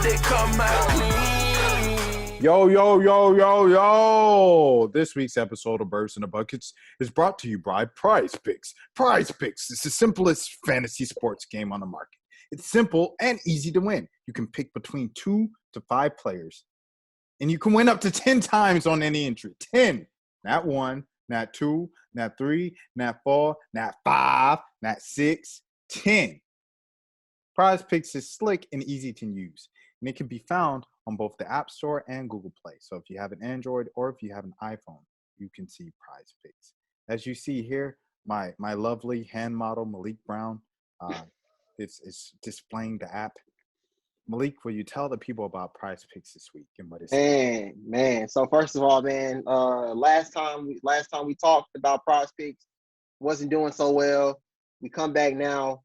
they come out clean. Yo. This week's episode of Birds in the Buckets is brought to you by Prize Picks. Prize Picks is the simplest fantasy sports game on the market. It's simple and easy to win. You can pick between 2 to 5 players, and you can win up to 10 times on any entry. 10, not 1, not 2, not 3, not 4, not 5, not 6, 10. Prize Picks is slick and easy to use, and it can be found on both the App Store and Google Play. So if you have an Android or if you have an iPhone, you can see Prize Picks. As you see here, my lovely hand model, Malik Brown, is displaying the app. Malik, will you tell the people about Prize Picks this week and what it's Man. So first of all, man, last time we talked about Prize Picks, wasn't doing so well. We come back now.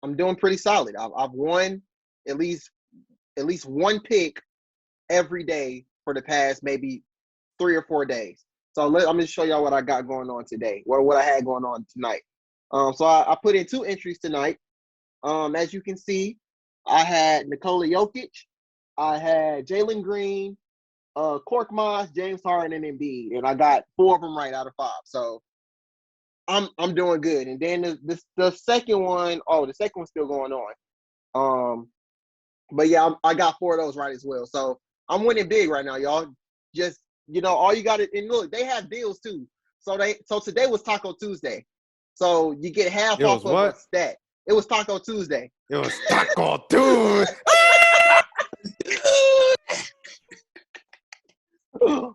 I'm doing pretty solid. I've won at least one pick every day for the past maybe 3 or 4 days. So I'm going to show y'all what I got going on today, what I had going on tonight. So I put in 2 entries tonight. As you can see, I had Nikola Jokic, I had Jalen Green, Korkmaz, James Harden, and Embiid, and I got 4 of them right out of 5. So I'm doing good. And then the second one, the second one's still going on. But yeah, I got 4 of those right as well. So I'm winning big right now, y'all. Just, all you got to, and look, they have deals too. So today was Taco Tuesday. So you get half off of a stat. It was Taco Tuesday. It was Taco Tuesday.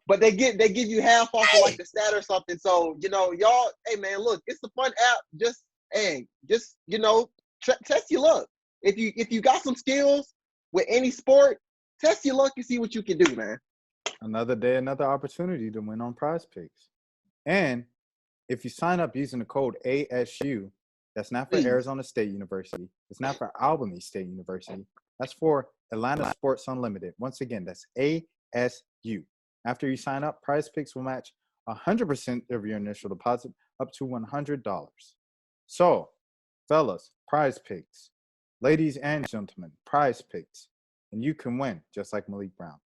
But they give you half off of like the stat or something. So, y'all, hey man, look, it's a fun app. Just test your luck. If you got some skills with any sport, test your luck and see what you can do, man. Another day, another opportunity to win on Prize Picks. And if you sign up using the code ASU, that's not for Arizona State University. It's not for Albany State University. That's for Atlanta Sports Unlimited. Once again, that's ASU. After you sign up, Prize Picks will match 100% of your initial deposit up to $100. So, fellas, Prize Picks. Ladies and gentlemen, Prize Picks. And you can win, just like Malik Brown.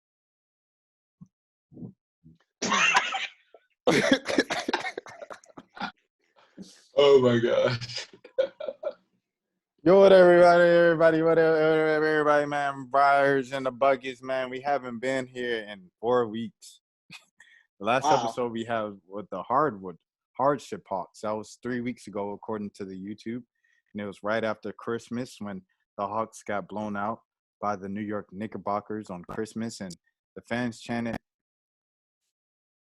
Oh my gosh. Yo, what everybody, man. Briars in the Buckets, man. We haven't been here in 4 weeks. The last episode we had with the hardship Hawks. That was 3 weeks ago, according to the YouTube. And it was right after Christmas when the Hawks got blown out by the New York Knickerbockers on Christmas. And the fans chanted,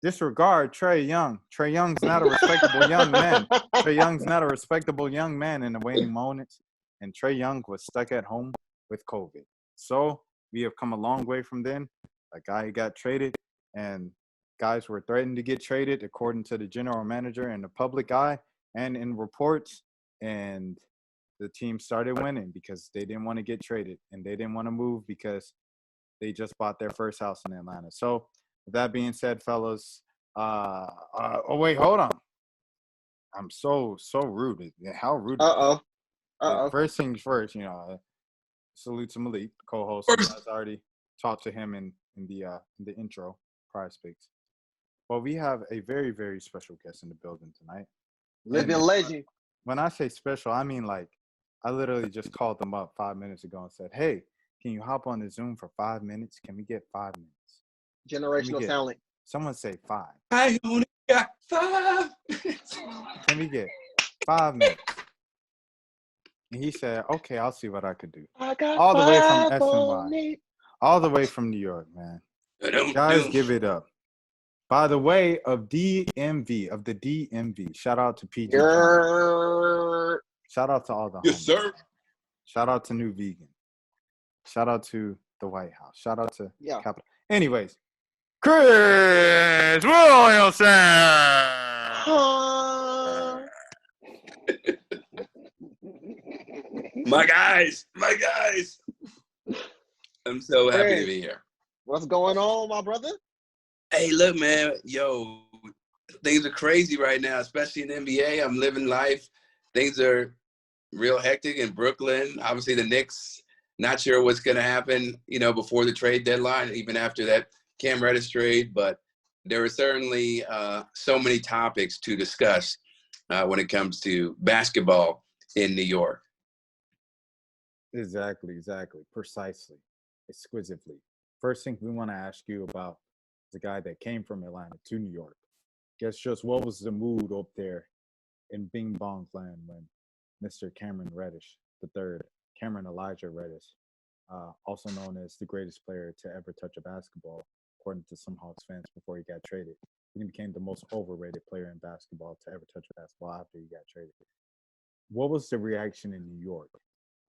"Disregard Trae Young. Trae Young's not a respectable young man. Trae Young's not a respectable young man," in the waning moments. And Trae Young was stuck at home with COVID. So we have come a long way from then. A guy got traded, and guys were threatened to get traded, according to the general manager and the public eye and in reports. And the team started winning because they didn't want to get traded, and they didn't want to move because they just bought their first house in Atlanta. So with that being said, fellas, wait, hold on. I'm so rude. How rude. First things first, salute to Malik, co-host. I already talked to him in the intro, Prize Picks. Well, we have a very, very special guest in the building tonight. Living legend. When I say special, I mean like I literally just called them up 5 minutes ago and said, "Hey, can you hop on the Zoom for 5 minutes? Can we get 5 minutes?" Generational talent. Someone say 5. I only got 5 minutes. Can we get 5 minutes? And he said, "Okay, I'll see what I could do." I got all the way from SNY. All the way from New York, man. Guys, give it up. By the way of the DMV. Shout out to PG. Shout out to all the Yes, homies. sir. Shout out to New Vegan. Shout out to the White House. Shout out to Capitol. Anyways, Chris Williamson. My guys. I'm so happy to be here. What's going on, my brother? Hey, look, man. Yo, things are crazy right now, especially in the NBA. I'm living life. Things are real hectic in Brooklyn. Obviously, the Knicks Not sure what's going to happen, before the trade deadline, even after that Cam Reddish trade. But there are certainly so many topics to discuss when it comes to basketball in New York. Exactly. Precisely. Exquisitely. First thing we want to ask you about the guy that came from Atlanta to New York. Guess just what was the mood up there in Bing Bong Land when Mr. Cameron Reddish, the third, Cameron Elijah Reddish, also known as the greatest player to ever touch a basketball, according to some Hawks fans before he got traded. He became the most overrated player in basketball to ever touch a basketball after he got traded. What was the reaction in New York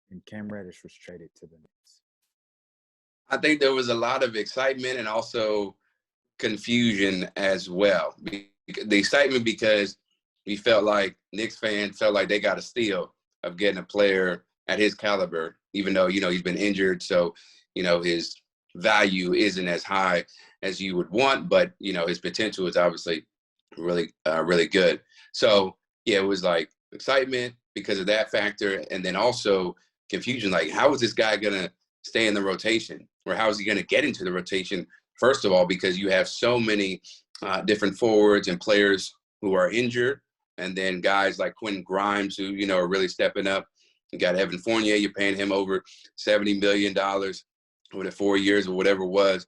when Cam Reddish was traded to the Knicks? I think there was a lot of excitement and also confusion as well. The excitement because we felt like Knicks fans felt like they got a steal of getting a player at his caliber, even though, he's been injured. So, his value isn't as high as you would want, but, his potential is obviously really, really good. So, yeah, it was like excitement because of that factor. And then also confusion, like how is this guy going to stay in the rotation, or how is he going to get into the rotation? First of all, because you have so many different forwards and players who are injured, and then guys like Quentin Grimes who, are really stepping up. You got Evan Fournier, you're paying him over $70 million over the 4 years or whatever it was.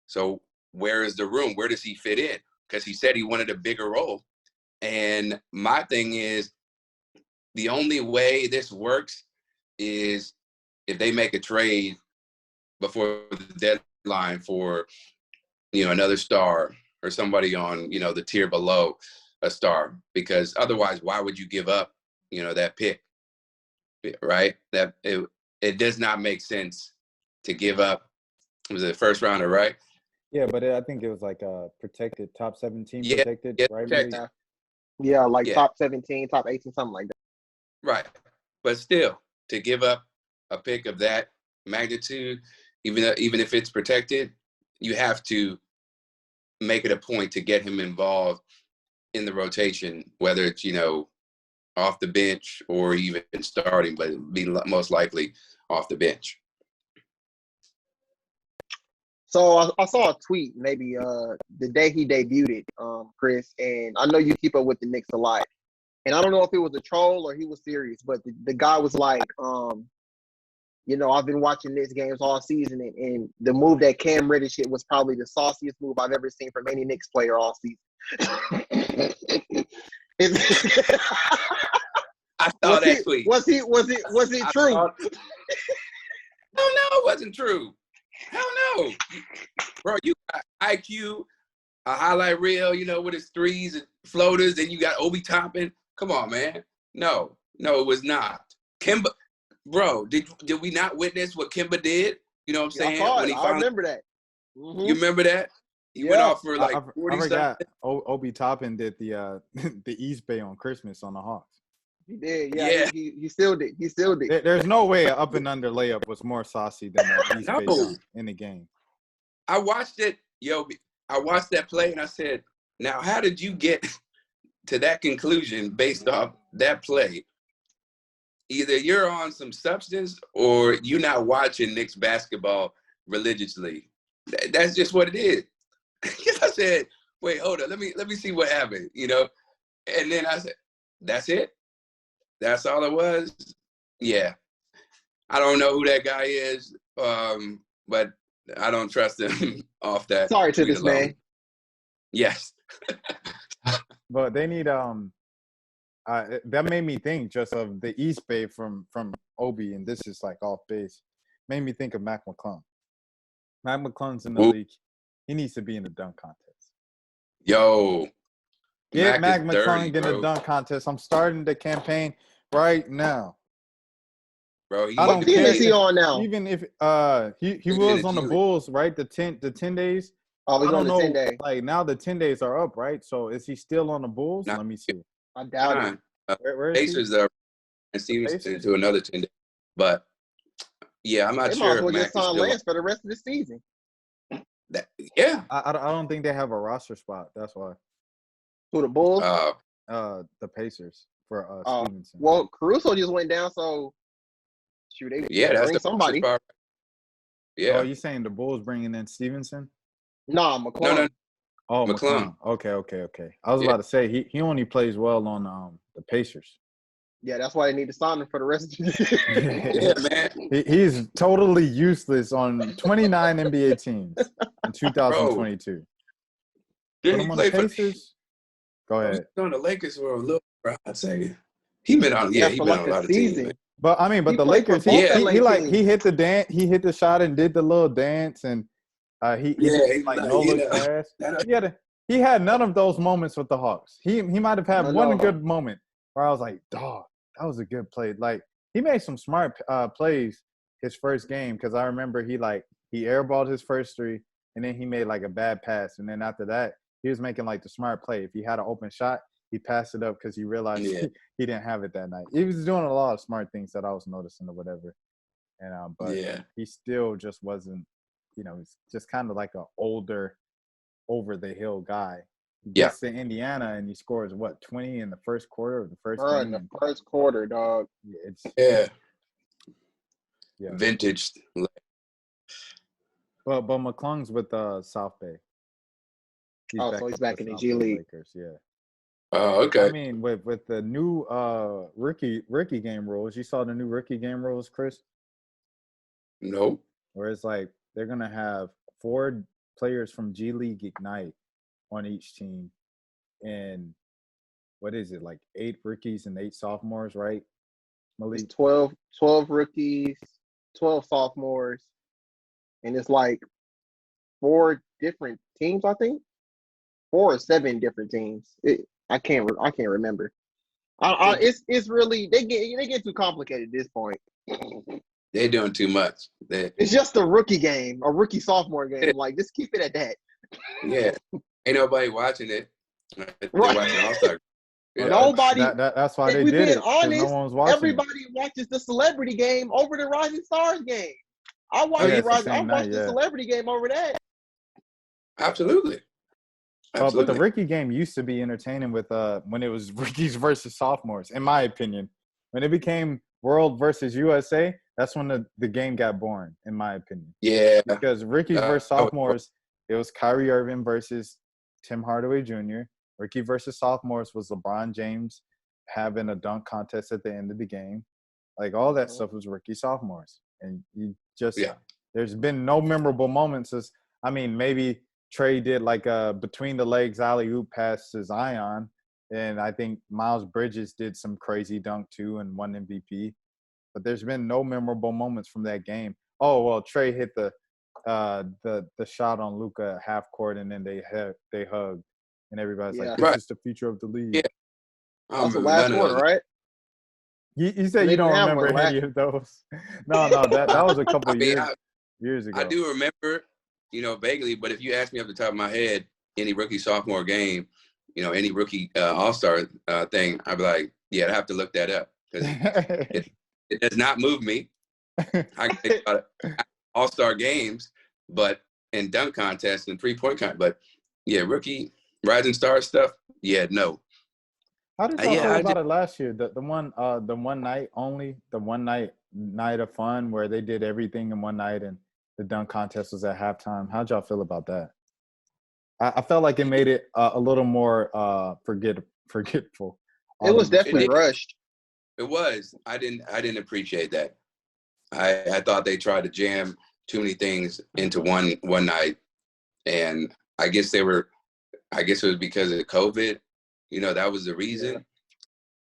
So where is the room? Where does he fit in? Because he said he wanted a bigger role. And my thing is, the only way this works is if they make a trade before the deadline for, another star or somebody on, the tier below a star, because otherwise, why would you give up, that pick, right? That it does not make sense to give up. Was it the first rounder, right? Yeah, but I think it was like a protected top 17 protected, right? Protected. Yeah, like top 17, top 18, something like that. Right. But still, to give up a pick of that magnitude, even if it's protected, you have to make it a point to get him involved in the rotation, whether it's, off the bench or even starting, but it'd be most likely off the bench. So I saw a tweet maybe the day he debuted it, Chris, and I know you keep up with the Knicks a lot. And I don't know if it was a troll or he was serious, but the guy was like, I've been watching Knicks games all season, and the move that Cam Reddish hit was probably the sauciest move I've ever seen from any Knicks player all season. I saw that tweet. Was it true? No, it wasn't true. Hell no. Bro, you got IQ, a highlight reel, with his threes and floaters, and you got Obi Toppin. Come on, man. No, it was not. Kimba, bro, did we not witness what Kimba did? You know what I'm saying? I remember that. Mm-hmm. You remember that? He went off for like 40 I forgot. Obi Toppin did the East Bay on Christmas on the Hawks. He did, yeah. He still did. There's no way an up and under layup was more saucy than that East Bay dunk in the game. I watched it, I watched that play and I said, now how did you get to that conclusion based off that play? Either you're on some substance or you're not watching Knicks basketball religiously. That's just what it is. I said, wait, hold on, let me see what happened, And then I said, that's it? That's all it was? Yeah. I don't know who that guy is, but I don't trust him off that. Sorry to this alone. man. Yes. But they need that made me think just of the East Bay from Obi, and this is like off base. Made me think of Mac McClung. Mac McClung's in the league. He needs to be in the dunk contest. Yo. Get Mac McClung in the dunk contest. I'm starting the campaign right now. Bro, what team is he on now? Even if he was on the Bulls, right? The 10 days. Oh, he's on the 10 days. Like now the 10 days are up, right? So is he still on the Bulls? Let me see. I doubt it. Where is Pacers are and Stevenson to another 10 days. But yeah, I'm not sure. They might as well just sign Lance for the rest of the season. I don't think they have a roster spot. That's why. Who, the Bulls? The Pacers for Stevenson. Well, Caruso just went down, so Shoot, they Yeah, that's bring the somebody. power. Oh, Yeah. you saying the Bulls bringing in Stevenson? Nah, No, McClung. Oh, McClung. McClung. Okay. I was Yeah. about to say he only plays well on the Pacers. Yeah, that's why they need to sign him for the rest of the Yeah, man. He's totally useless on 29 NBA teams in 2022. Put Didn't he him on the play for? Pacers. Go He ahead. was on the Lakers for a little. I'd say he been on. Yeah, he for been like on a a lot of teams, season. man. But He the played for Lakers, both Yeah. LA teams. he hit the dance, he hit the shot and did the little dance, and he Yeah, made, he like like, no you look know, pass. that- He had none of those moments with the Hawks. He might have had one No. good moment where I was like, dog, that was a good play. Like he made some smart plays his first game, because I remember he airballed his first three, and then he made like a bad pass, and then after that he was making like the smart play. If he had an open shot, he passed it up because he realized Yeah. he didn't have it that night. He was doing a lot of smart things that I was noticing or whatever. And but Yeah. he still just wasn't, he's just kind of like an older, over the hill guy. He Yeah. gets to Indiana and he scores 20 in the first quarter of the first Bro, game. in the first quarter, dog. Yeah. Yeah. Vintage. But McClung's with South Bay. So he's back in the South G Bay League. Lakers, yeah. Oh, okay. I mean, with the new rookie game rules, you saw the new rookie game rules, Chris? Nope. Where it's like they're gonna have 4 players from G League Ignite on each team, and what is it, like 8 rookies and 8 sophomores, right? Malik? It's 12 rookies, 12 sophomores, and it's like 4 different teams, I think. 4 or 7 different teams. I can't remember. It's really they get too complicated at this point. They're doing too much. It's just a rookie game, a rookie sophomore game. Like, just keep it at that. Yeah. Ain't nobody watching it. They're Right. watching All-Star. Yeah. Nobody. That's why they We've did been it. 'Cause honest. no one was watching. Everybody watches the celebrity game over the Rising Stars game. I watch Yeah, the it's the Rising. I same watch night, the yeah. celebrity game over that. Absolutely. But the rookie game used to be entertaining with when it was rookies versus sophomores, in my opinion. When it became World versus USA, that's when the game got boring, in my opinion. Yeah. Because rookies versus sophomores, it was Kyrie Irving versus Tim Hardaway Jr. Rookie versus sophomores was LeBron James having a dunk contest at the end of the game. Like, all that stuff was rookie sophomores. And you just there's been no memorable moments. Maybe Trey did like a between the legs alley-oop pass to Zion, and I think Miles Bridges did some crazy dunk too and won MVP. But there's been no memorable moments from that game. Oh well, Trey hit the shot on Luka at half court, and then they hugged, and everybody's like, "This is the future of the league." Yeah. That's the last quarter, right? You said you don't remember any of those. No, that was a couple years ago. I do remember, vaguely, but if you ask me off the top of my head, any rookie sophomore game, any rookie All-Star thing, I'd be like, yeah, I have to look that up because it does not move me. I can think about All-Star games, but in dunk contests and 3-point contest, but yeah, rookie Rising Star stuff, yeah, no. How did y'all feel about it last year? The one night only, the one night of fun where they did everything in one night and the dunk contest was at halftime. How'd y'all feel about that? I felt like it made it a little more forgetful. It was definitely rushed. It was. I didn't appreciate that. I thought they tried to jam too many things into one night, and I guess it was because of COVID. That was the reason.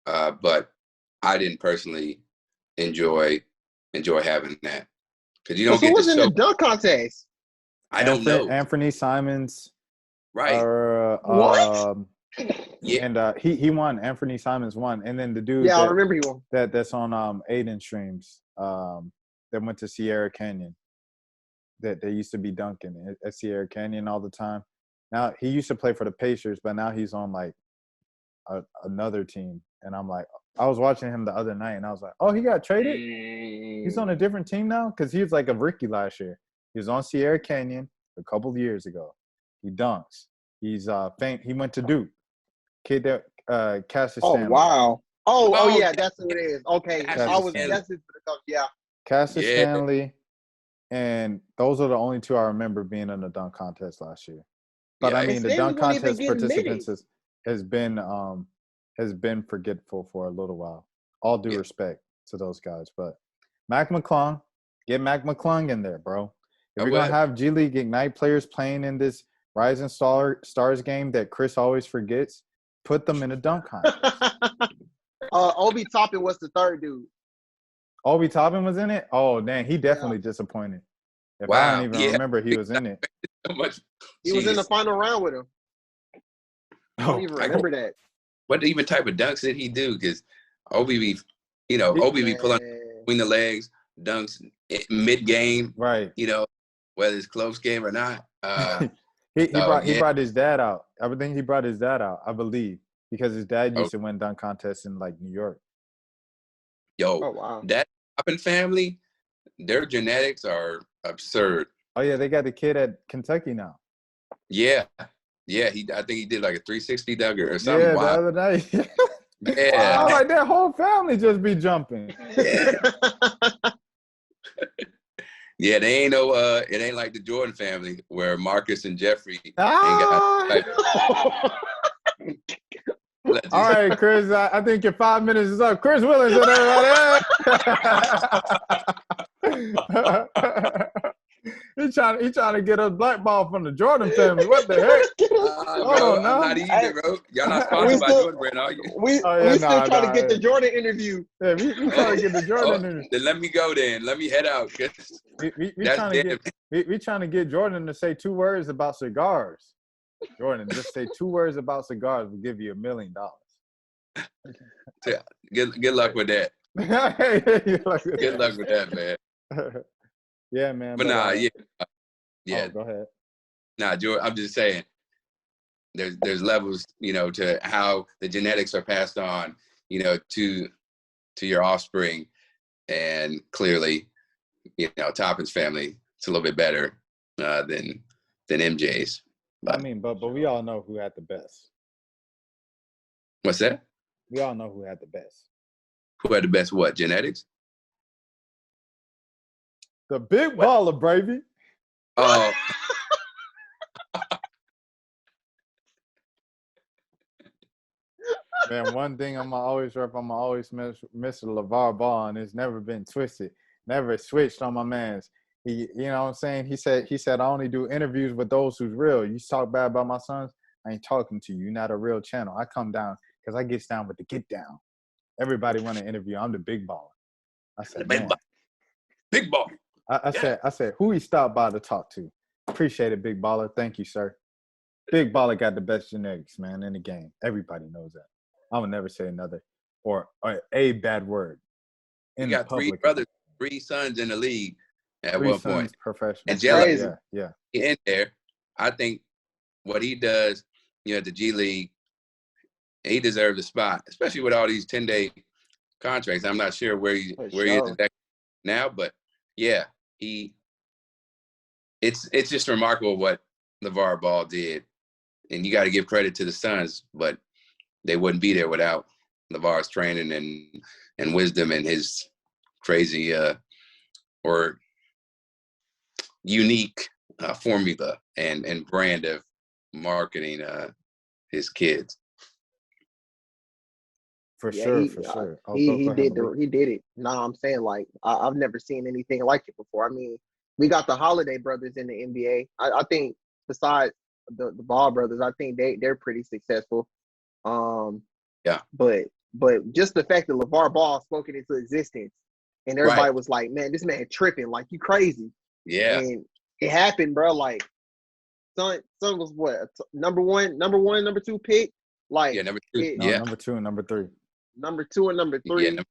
Yeah. But I didn't personally enjoy having that because you don't get who was in the dunk contest? I don't know. Anthony Simons. Right. What? Yeah. And he won. Anthony Simons won. And then the dude I remember he won. That's on Aiden streams that went to Sierra Canyon. That they used to be dunking at Sierra Canyon all the time. Now he used to play for the Pacers, but now he's on like another team. And I'm like, I was watching him the other night and I was like, oh, he got traded? He's on a different team now? Because he was like a rookie last year. He was on Sierra Canyon a couple of years ago. He dunks. He's he went to Duke. Kid that Cassius Stanley. Oh wow. Oh yeah, that's who it is. Okay. Cassius I was guessing for the coach. Yeah. Cassius Yeah. Stanley, and those are the only two I remember being in the dunk contest last year. But I Yeah, mean, the Stanley dunk wasn't even contest getting participants minutes. has been forgetful for a little while. All due respect to those guys, but Mac McClung, get Mac McClung in there, bro. If you're gonna have G League Ignite players playing in this Rising Stars game that Chris always forgets, put them in a dunk contest. Obi Toppin was the third dude. Obi Toppin was in it? Oh, man, he definitely disappointed. If I don't even remember he was in it. So much. He was in the final round with him. I don't even remember that. What even type of dunks did he do? Because Obi be pulling between the legs, dunks mid game, right? Whether it's close game or not. He brought his dad out. I think he brought his dad out. I believe because his dad used to win dunk contests in like New York. That Toppin family, their genetics are absurd. Oh yeah, they got the kid at Kentucky now. Yeah. I think he did like a 360 dugger or something. Yeah, the other night. Yeah. Wow. Like that whole family just be jumping. Yeah. Yeah, they ain't it ain't like the Jordan family where Marcus and Jeffrey ain't got. All right, Chris. I think your 5 minutes is up. Chris Williamson, everybody. He trying to get us blackball from the Jordan family. What the heck? Bro, I'm not either, bro. Y'all not sponsored by Jordan brand, are you? We still trying to get the Jordan interview. Yeah, we trying to get the Jordan interview. Then let me go then. Let me head out. We trying to get Jordan to say 2 words about cigars. Jordan, just say 2 words about cigars. We'll give you $1 million. Good luck with that. Good luck with that, man. Yeah, man. But nah, yeah. Oh, go ahead. Nah, Jordan, I'm just saying there's levels, to how the genetics are passed on, to your offspring. And clearly, Toppin's family, it's a little bit better than MJ's. But, I mean, but we all know who had the best. What's that? We all know who had the best. Who had the best what? Genetics? The big baller, baby. Oh. Man, one thing I'm always miss Mr. LeVar Ball, and it's never been twisted, never switched on my man's. He, you know what I'm saying? He said, I only do interviews with those who's real. You talk bad about my sons, I ain't talking to you. You're not a real channel. I come down because I gets down with the get down. Everybody want to interview. I'm the big baller. I said, big baller. I said, who he stopped by to talk to? Appreciate it, big baller. Thank you, sir. Big baller got the best genetics, man, in the game. Everybody knows that. I would never say another or a bad word. He got 3 brothers, 3 sons in the league at one point. Professional. And Jelly, yeah. In there, I think what he does, at the G League, he deserves a spot, especially with all these 10-day contracts. I'm not sure where he is now, but yeah, it's just remarkable what LeVar Ball did. And you got to give credit to the Suns, but they wouldn't be there without LeVar's training and wisdom and his crazy or unique formula and brand of marketing his kids. For sure. He did it. No, I'm saying I've never seen anything like it before. I mean, we got the Holiday brothers in the NBA. I think besides the Ball brothers, I think they're pretty successful. But just the fact that LeVar Ball spoke it into existence, and everybody was like, "Man, this man tripping, like you crazy." Yeah, and it happened, bro. Like, son was what number 2 pick. Like, number 2. Number 2 and number 3. Number 2 and number 3. Yeah,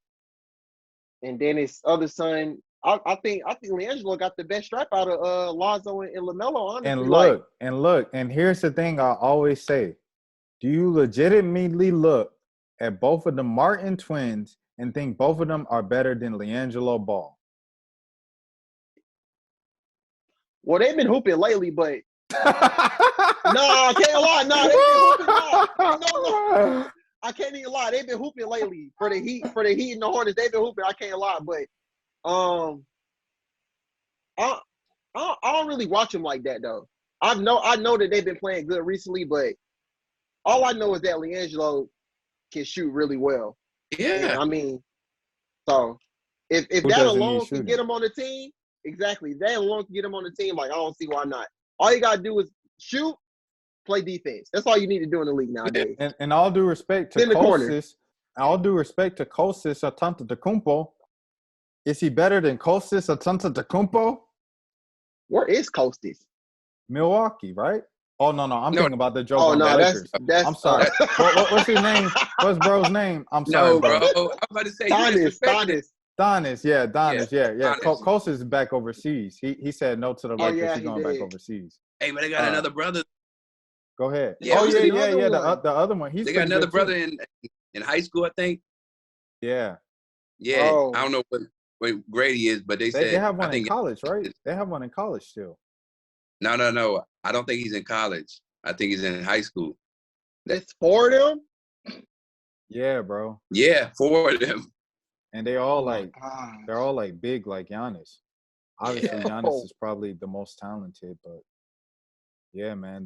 and then his other son. I think LiAngelo got the best strap out of Lonzo and LaMelo, honestly. And look, and here's the thing I always say. Do you legitimately look at both of the Martin twins and think both of them are better than LiAngelo Ball? Well, they've been hooping lately, but I can't lie. No, I can't even lie. They've been hooping lately for the Heat and the Hornets. They've been hooping. I can't lie, but I don't really watch them like that though. I know that they've been playing good recently, but all I know is that LiAngelo can shoot really well. And Yeah. I mean, so if Who that doesn't need alone can shooting? get him on the team, exactly. If that alone can get him on the team, like I don't see why not. All you gotta do is shoot, play defense. That's all you need to do in the league nowadays. And all due respect to In the corner. Kostas, Antetokounmpo, is he better than Kostas Antetokounmpo? Where is Costas? Milwaukee, right? Oh no, I'm No. thinking about the joke Oh on the no, Lakers. that's I'm sorry. What's his name? What's bro's name? I'm sorry, No, bro. bro. I'm about to say you Donis. disrespected. Donis, yeah. Donis. Kostas is back overseas. He said no to the Oh, Lakers. yeah, He's he going back did. overseas. Hey, but they got another brother. Go ahead. Yeah, oh who's yeah, the yeah, other yeah. one? The other one. He's They got pretty another good, brother too. in high school, I think. Yeah. Yeah, Oh. I don't know what grade he is, but they They said have one I in think college, right? They have one in college still. no. I don't think he's in college. I think he's in high school. It's for them. Yeah, bro. Yeah, four of them. And they all Oh my like gosh. they're all like big like Giannis. Obviously, Yeah. Giannis is probably the most talented, but yeah, man.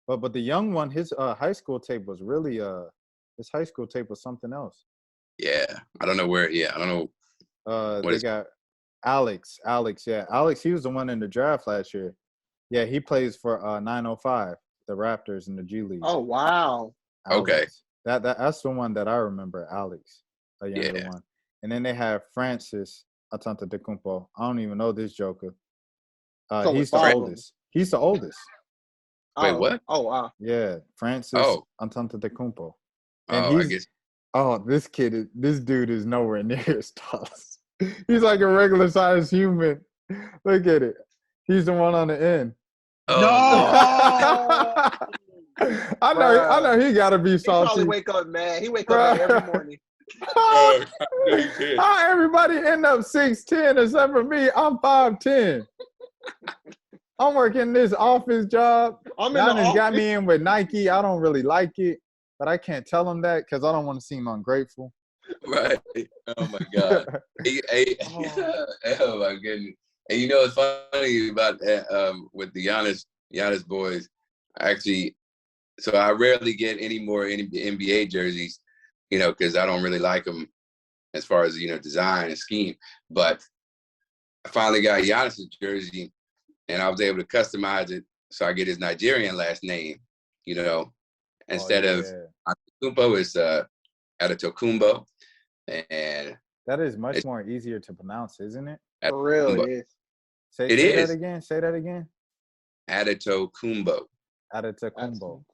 But the young one, his high school tape was really his high school tape was something else. Yeah, I don't know where. Yeah, I don't know. They got Alex. Yeah. Alex, he was the one in the draft last year. Yeah, he plays for 905, the Raptors in the G League. Oh wow. Alex. Okay. That's the one that I remember, Alex, a younger Yeah. one. And then they have Francis Antetokounmpo. I don't even know this joker. So He's it's the all of them. oldest. He's the oldest. Wait, Oh. what? Oh wow. Yeah, Francis Oh. Antetokounmpo. And Oh, I guess. this dude is nowhere near as tall. He's like a regular sized human. Look at it. He's the one on the end. Oh, I know he gotta be He salty. probably wake up mad. He wake up mad every morning. Oh, you did. How everybody end up 6'10" except for me? I'm 5'10". I'm working this office job. I'm in the Giannis got office. me in with Nike. I don't really like it, but I can't tell him that because I don't want to seem ungrateful. Right. Oh my God. Oh my goodness. And you know what's funny about that with the Giannis boys? Actually, so I rarely get any more NBA jerseys, you know, because I don't really like them as far as, you know, design and scheme. But I finally got Giannis's jersey, and I was able to customize it so I get his Nigerian last name, you know, instead of Antetokounmpo, it's Adetokumbo. And that is much more easier to pronounce, isn't it? For real, it is. Say that again. Say that again. Adetokumbo. Adetokumbo.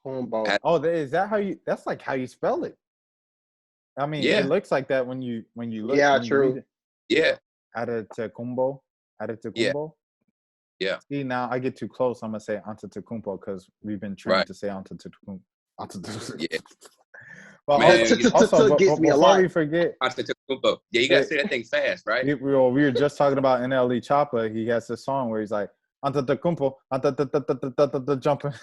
Oh, is that how you? That's like how you spell it. I mean, Yeah. It looks like that when you look. Yeah, when true. You read it. Yeah. Adetokumbo. Yeah. See, now I get too close. I'm gonna say Antetokounmpo because we've been trained to say Antetokounmpo. Yeah. But Man, also, gets me a before lot. we forget, Antetokounmpo. Yeah, you gotta say that thing fast, right? we were just talking about NLE Choppa. He has this song where he's like Antetokounmpo, jumping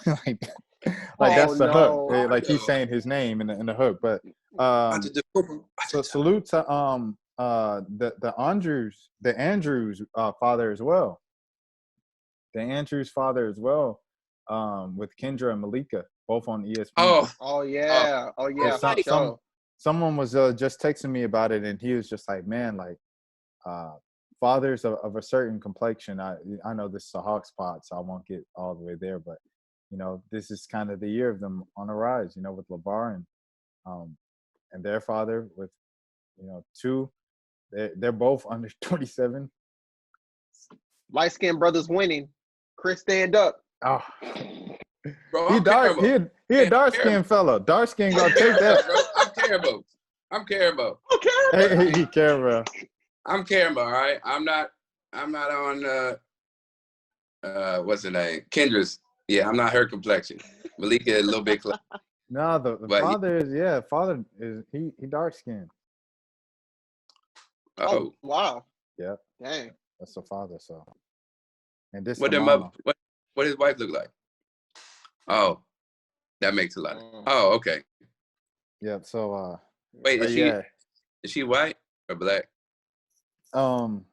like that's the hook. Like he's saying his name in the hook. But so salute to the Andrews father as well. The Andrews father as well, with Kendra and Malika, both on ESPN. Oh yeah. Someone was just texting me about it, and he was just like, man, like fathers of a certain complexion. I know this is a Hawks pod, so I won't get all the way there, but you know, this is kind of the year of them on the rise. You know, with LeVar and their father, with two, they're both under 27. Light-skinned brothers winning. Chris, stand up. Oh. Bro, He a dark-skinned fella. Dark-skinned gonna take that. Bro, I'm Carabo. He Carabo. I'm Carabo, all right? I'm not on what's her name? Kendra's. Yeah, I'm not her complexion. Malika a little bit No, the father is he dark-skinned. Oh wow. Yeah. Dang. That's the father, so. And this what his wife look like? Oh, that makes a lot. Oh, okay. Yeah. So. Wait, is she white or black? I'm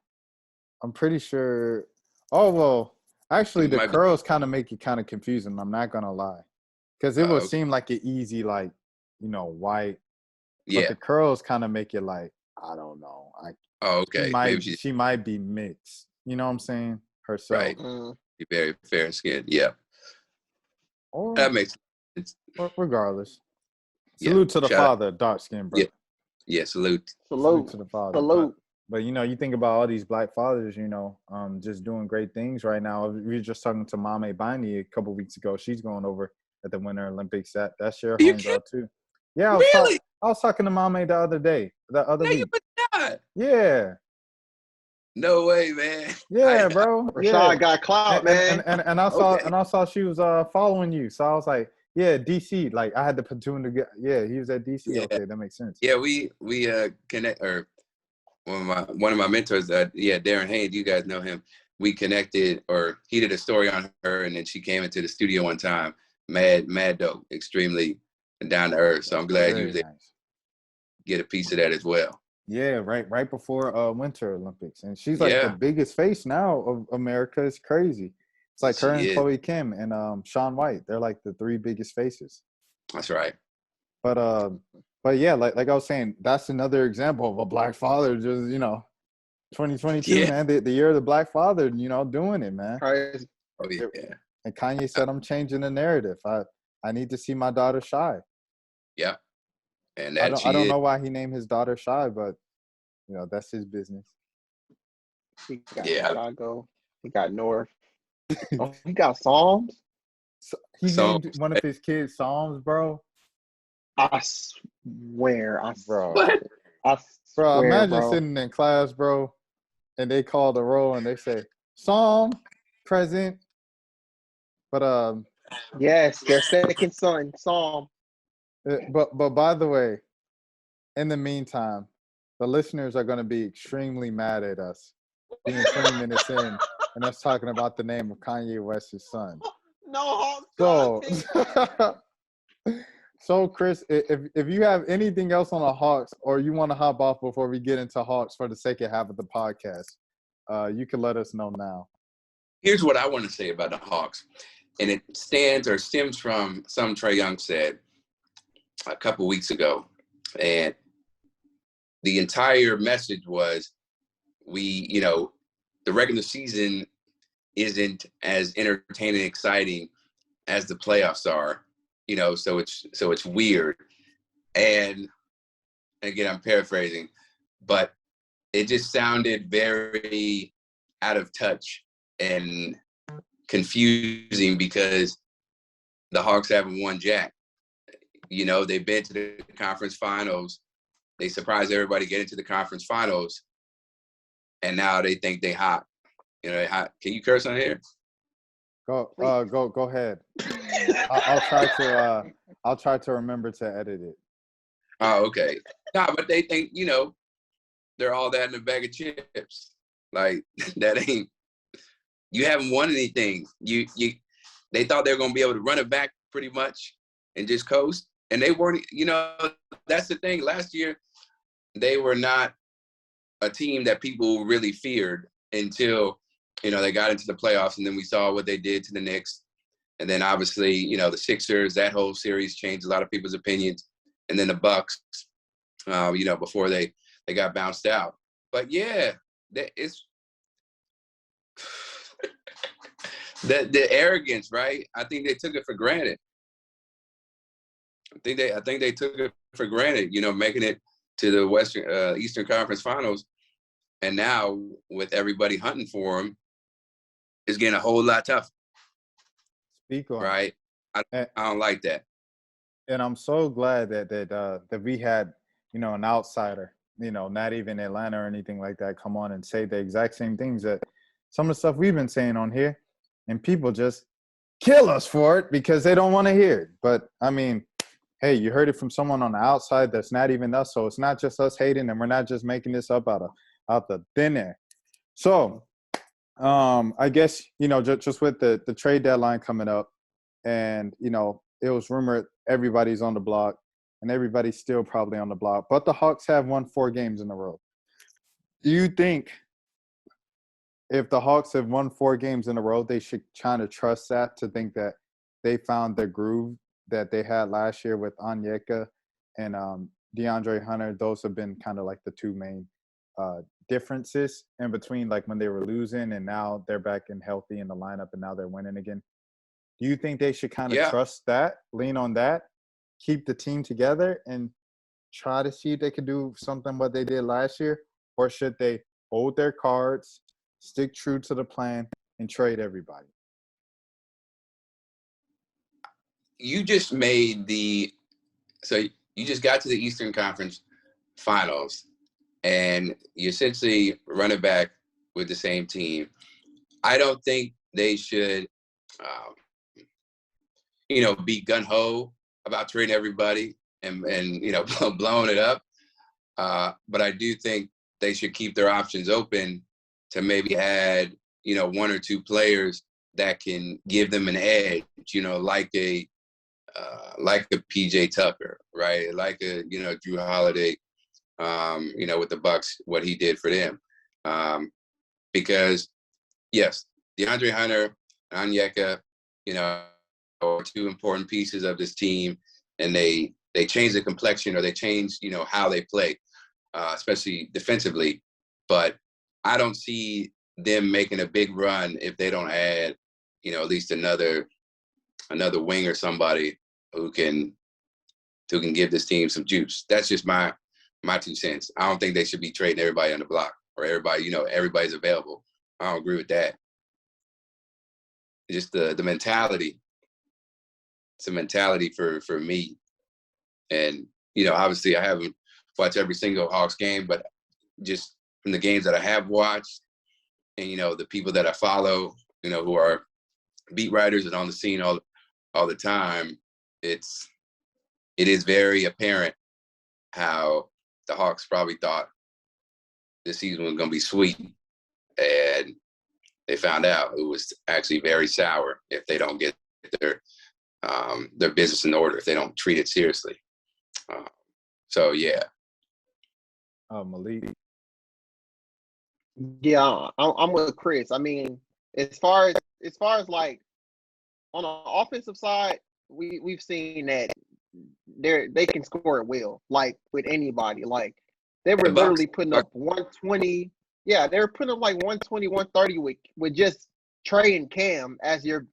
pretty sure. Oh well, actually, It the might be. curls kind of make it kind of confusing. I'm not gonna lie, because it would Okay. seem like an easy, like white, but Yeah. the curls kind of make it like I don't know. Oh, She okay. Maybe might she's she might be mixed. You know what I'm saying? Herself, right. She's very fair skinned. Yeah. or That makes sense. regardless. Yeah. Salute to the Shout out. father, dark skinned Yeah. brother. Yeah. Salute. Salute Salute. to the father. Salute. But you think about all these black fathers, just doing great things right now. We were just talking to Mame Bani a couple weeks ago. She's going over at the Winter Olympics. That's your Are you kidding? homegirl too. Yeah, Really? I was talking to Mame the other No, you week. would not. Yeah. No way, man. Yeah, bro. Yeah. Rashad got clout, man. And I saw Okay. she was following you. So I was like, yeah, DC. Like I had the platoon to get. Yeah, he was at DC. Yeah. Okay, that makes sense. Yeah. We connect, or one of my mentors, Darren Haynes, you guys know him. We connected, or he did a story on her, and then she came into the studio one time. Mad dope, extremely down to earth. So I'm glad you Very was able nice. to get a piece of that as well. Yeah, right before Winter Olympics. And she's like the Yeah, biggest face now of America. It's crazy. It's like she her and is. Chloe Kim and Shaun White. They're like the three biggest faces. That's right. But yeah, like I was saying, that's another example of a black father just, 2022, Yeah. man, the year of the black father, doing it, man. Crazy. Oh yeah. And Kanye said, I'm changing the narrative. I need to see my daughter Shy. Yeah. And I that don't she is. know why he named his daughter Shy, but that's his business. He got Yeah. Chicago. He got North. Oh, he got Psalms. So he So- named one of his kids Psalms, bro. I swear. Bro. What? I Bro, swear, imagine bro. sitting in class, bro, and they call the roll and they say, Psalm, present. But Yes, their second son, Psalm. but by the way, in the meantime, the listeners are gonna be extremely mad at us being 20 minutes in and us talking about the name of Kanye West's son. No, So So, Chris, if you have anything else on the Hawks, or you want to hop off before we get into Hawks for the second half of the podcast, you can let us know now. Here's what I want to say about the Hawks, and it stems from something Trae Young said a couple weeks ago, and the entire message was, the regular season isn't as entertaining and exciting as the playoffs are, so it's weird. And again, I'm paraphrasing, but it just sounded very out of touch and confusing because the Hawks haven't won jack. They've been to the conference finals. They surprised everybody getting to the conference finals, and now they think they hot. They hot. Can you curse on here? Go ahead. I'll try to remember to edit it. Oh, okay. No, but they think, they're all that in a bag of chips. Like that ain't. You haven't won anything. They thought they were gonna be able to run it back pretty much and just coast, and they weren't. That's the thing. Last year, they were not a team that people really feared until they got into the playoffs, and then we saw what they did to the Knicks, and then obviously the Sixers. That whole series changed a lot of people's opinions, and then the Bucks. Before they got bounced out. But yeah, it's the arrogance, right? I think they took it for granted. I think they took it for granted, making it to the Eastern Conference Finals, and now with everybody hunting for them, it's getting a whole lot tougher. Speak on right? I don't like that. And I'm so glad that we had an outsider, not even Atlanta or anything like that, come on and say the exact same things that some of the stuff we've been saying on here, and people just kill us for it because they don't want to hear it. But I mean, hey, you heard it from someone on the outside that's not even us, so it's not just us hating, and we're not just making this up out the thin air. So, I guess just with the trade deadline coming up, and it was rumored everybody's on the block, and everybody's still probably on the block, but the Hawks have won 4 games in a row. Do you think if the Hawks have won 4 games in a row, they should kind of trust that to think that they found the groove that they had last year with Onyeka and DeAndre Hunter. Those have been kind of like the 2 main differences in between, like when they were losing and now they're back and healthy in the lineup and now they're winning again. Do you think they should kind of trust that, lean on that, keep the team together and try to see if they could do something what they did last year? Or should they hold their cards, stick true to the plan, and trade everybody? You just you just got to the Eastern Conference Finals, and you essentially run it back with the same team. I don't think they should, be gun-ho about trading everybody and blowing it up. But I do think they should keep their options open to maybe add, 1 or 2 players that can give them an edge, like a PJ Tucker, right? Like a, Drew Holiday, with the Bucks, what he did for them. Because yes, DeAndre Hunter, Onyeka, are 2 important pieces of this team, and they change the complexion, or they change, how they play, especially defensively. But I don't see them making a big run if they don't add, at least another wing or somebody who can give this team some juice. That's just my 2 cents. I don't think they should be trading everybody on the block or everybody, everybody's available. I don't agree with that. Just the mentality. It's a mentality for me. And, obviously I haven't watched every single Hawks game, but just from the games that I have watched and, the people that I follow, who are beat writers and on the scene all the time, it is very apparent how the Hawks probably thought this season was going to be sweet. And they found out it was actually very sour if they don't get their business in order, if they don't treat it seriously. So, yeah. Malik. Yeah, I'm with Chris. I mean, as far as like on the offensive side, we've seen that they can score at will, like with anybody. Like they were literally putting up 120. Yeah, they were putting up like 120, 130 with just Trey and Cam as your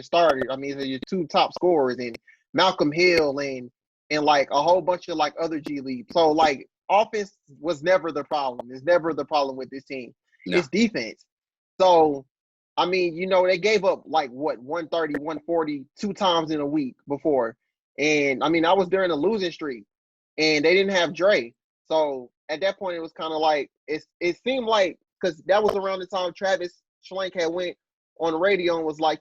starters. I mean, your 2 top scorers, and Malcolm Hill and like a whole bunch of like other G League. So like offense was never the problem. It's never the problem with this team. No. It's defense. So I mean, they gave up like 130, 140 2 times in a week before. And I mean, I was during a losing streak and they didn't have Dre. So at that point, it was kind of like, it seemed like, because that was around the time Travis Schlenk had went on the radio and was like,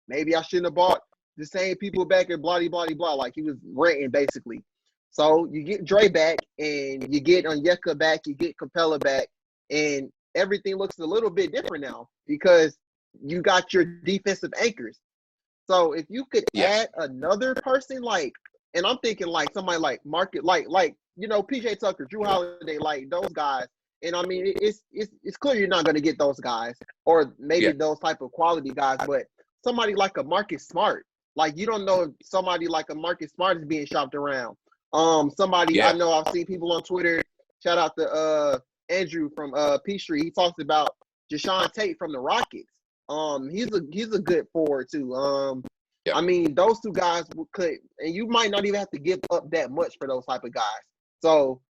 maybe I shouldn't have bought the same people back at blah, blah, blah. Like he was ranting basically. So you get Dre back and you get Onyeka back, you get Capella back, and everything looks a little bit different now because you got your defensive anchors. So if you could add another person, like, and I'm thinking like somebody like Market, like PJ Tucker, Drew Holiday, like those guys. And I mean, it's clear you're not going to get those guys, or maybe those type of quality guys. But somebody like a Marcus Smart, like you don't know if somebody like a Marcus Smart is being shopped around. I know I've seen people on Twitter. Shout out to Andrew from Peachtree. He talks about Jashawn Tate from the Rockets. He's a good forward too. I mean, those 2 guys could, and you might not even have to give up that much for those type of guys. So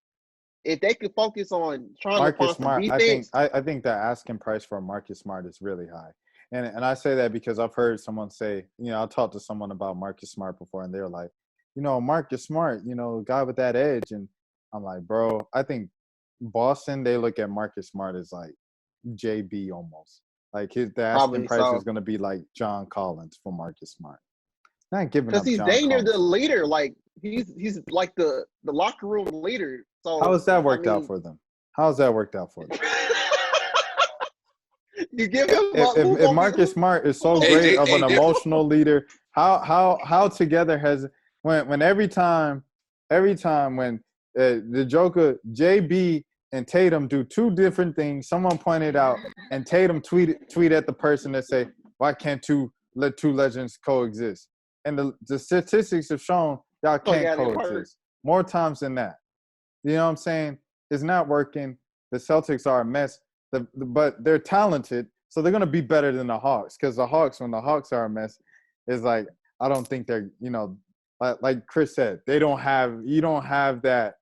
if they could focus on trying Marcus to find some defense, Smart, I think the asking price for Marcus Smart is really high, and I say that because I've heard someone say, I talked to someone about Marcus Smart before, and they're like, Marcus Smart, guy with that edge, and I'm like, bro, I think Boston, they look at Marcus Smart as like JB almost. Like the asking price is going to be like John Collins for Marcus Smart. Not giving up, because he's dang near the leader. Like he's like the locker room leader. So how has that worked out for them? How's that worked out for them? You give him if Marcus Smart is so great of an emotional leader, how together has when every time when the Joker JB and Tatum do two different things. Someone pointed out, and Tatum tweet at the person that say, "Why can't let two legends coexist?" And the statistics have shown y'all can't coexist more times than that. You know what I'm saying? It's not working. The Celtics are a mess, but they're talented, so they're gonna be better than the Hawks. Because when the Hawks are a mess, it's like I don't think they're like Chris said, you don't have that.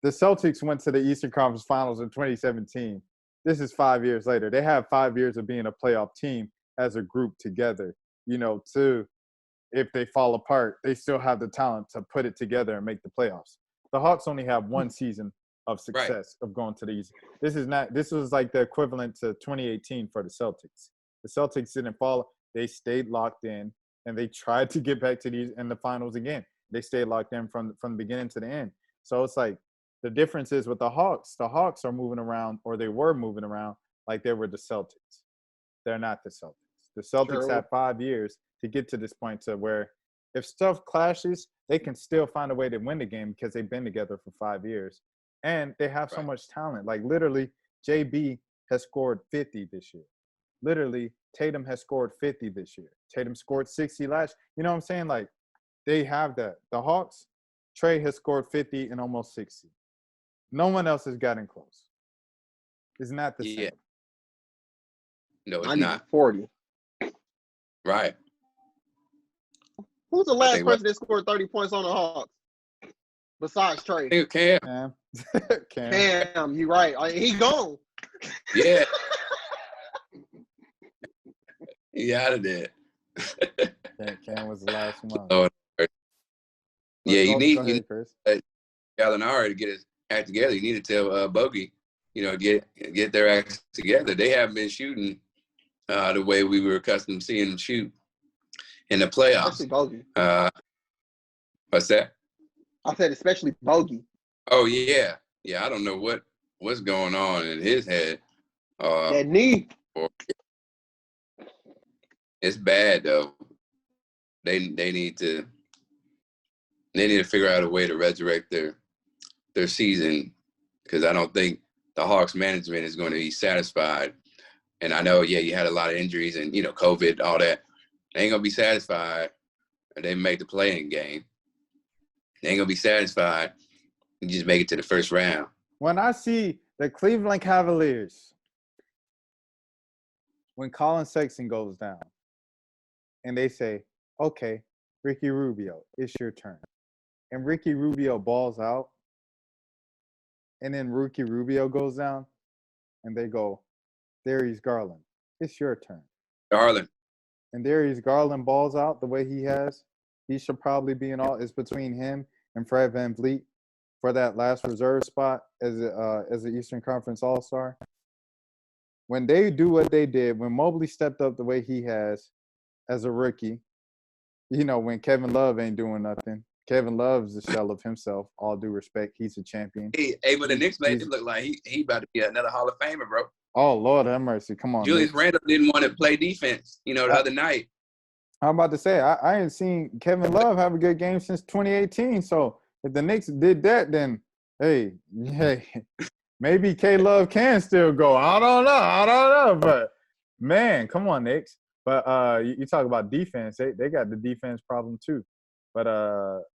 The Celtics went to the Eastern Conference Finals in 2017. This is 5 years later. They have 5 years of being a playoff team as a group together. If they fall apart, they still have the talent to put it together and make the playoffs. The Hawks only have one season of success of going to the East. This was like the equivalent to 2018 for the Celtics. The Celtics didn't fall. They stayed locked in, and they tried to get back to the finals again. They stayed locked in from the beginning to the end. So it's like the difference is with the Hawks are moving around, or they were moving around like they were the Celtics. They're not the Celtics. The Celtics had 5 years to get to this point to where if stuff clashes, they can still find a way to win the game because they've been together for 5 years. And they have so much talent. Like literally, JB has scored 50 this year. Literally, Tatum has scored 50 this year. Tatum scored 60 last. You know what I'm saying? Like they have that. The Hawks, Trey has scored 50 and almost 60. No one else has gotten close. It's not the same. No, it's not. 40. Right. Who's the last person that scored 30 points on the Hawks? Besides Trey. I think Cam. Cam, you right. He gone. Yeah. He out of there. Cam was the last one. Oh, yeah, you need Gallinari to get his act together. You need to tell Bogey, get their act together. They haven't been shooting the way we were accustomed to seeing them shoot in the playoffs. Especially Bogey. What's that? I said especially Bogey. Oh yeah. I don't know what's going on in his head. That knee. It's bad though. They need to figure out a way to resurrect their season, because I don't think the Hawks management is going to be satisfied. And I know, you had a lot of injuries and COVID, all that. They ain't gonna be satisfied. And they make the play-in game. They ain't gonna be satisfied. You just make it to the first round. When I see the Cleveland Cavaliers, when Colin Sexton goes down, and they say, "Okay, Ricky Rubio, it's your turn," and Ricky Rubio balls out, and then Ricky Rubio goes down, and they go, "Darius Garland, it's your turn." Garland. And Darius Garland balls out the way he has. He should probably be in all. It's between him and Fred VanVleet for that last reserve spot as an Eastern Conference All-Star. When they do what they did, when Mobley stepped up the way he has as a rookie, when Kevin Love ain't doing nothing. Kevin Love's a shell of himself. All due respect, he's a champion. Hey, but the Knicks made him look like he about to be another Hall of Famer, bro. Oh, Lord have mercy. Come on. Julius Randle didn't want to play defense, the other night. I'm about to say, I ain't seen Kevin Love have a good game since 2018. So if the Knicks did that, then, hey, maybe K-Love can still go. I don't know. But, man, come on, Knicks. But you talk about defense. They got the defense problem too. But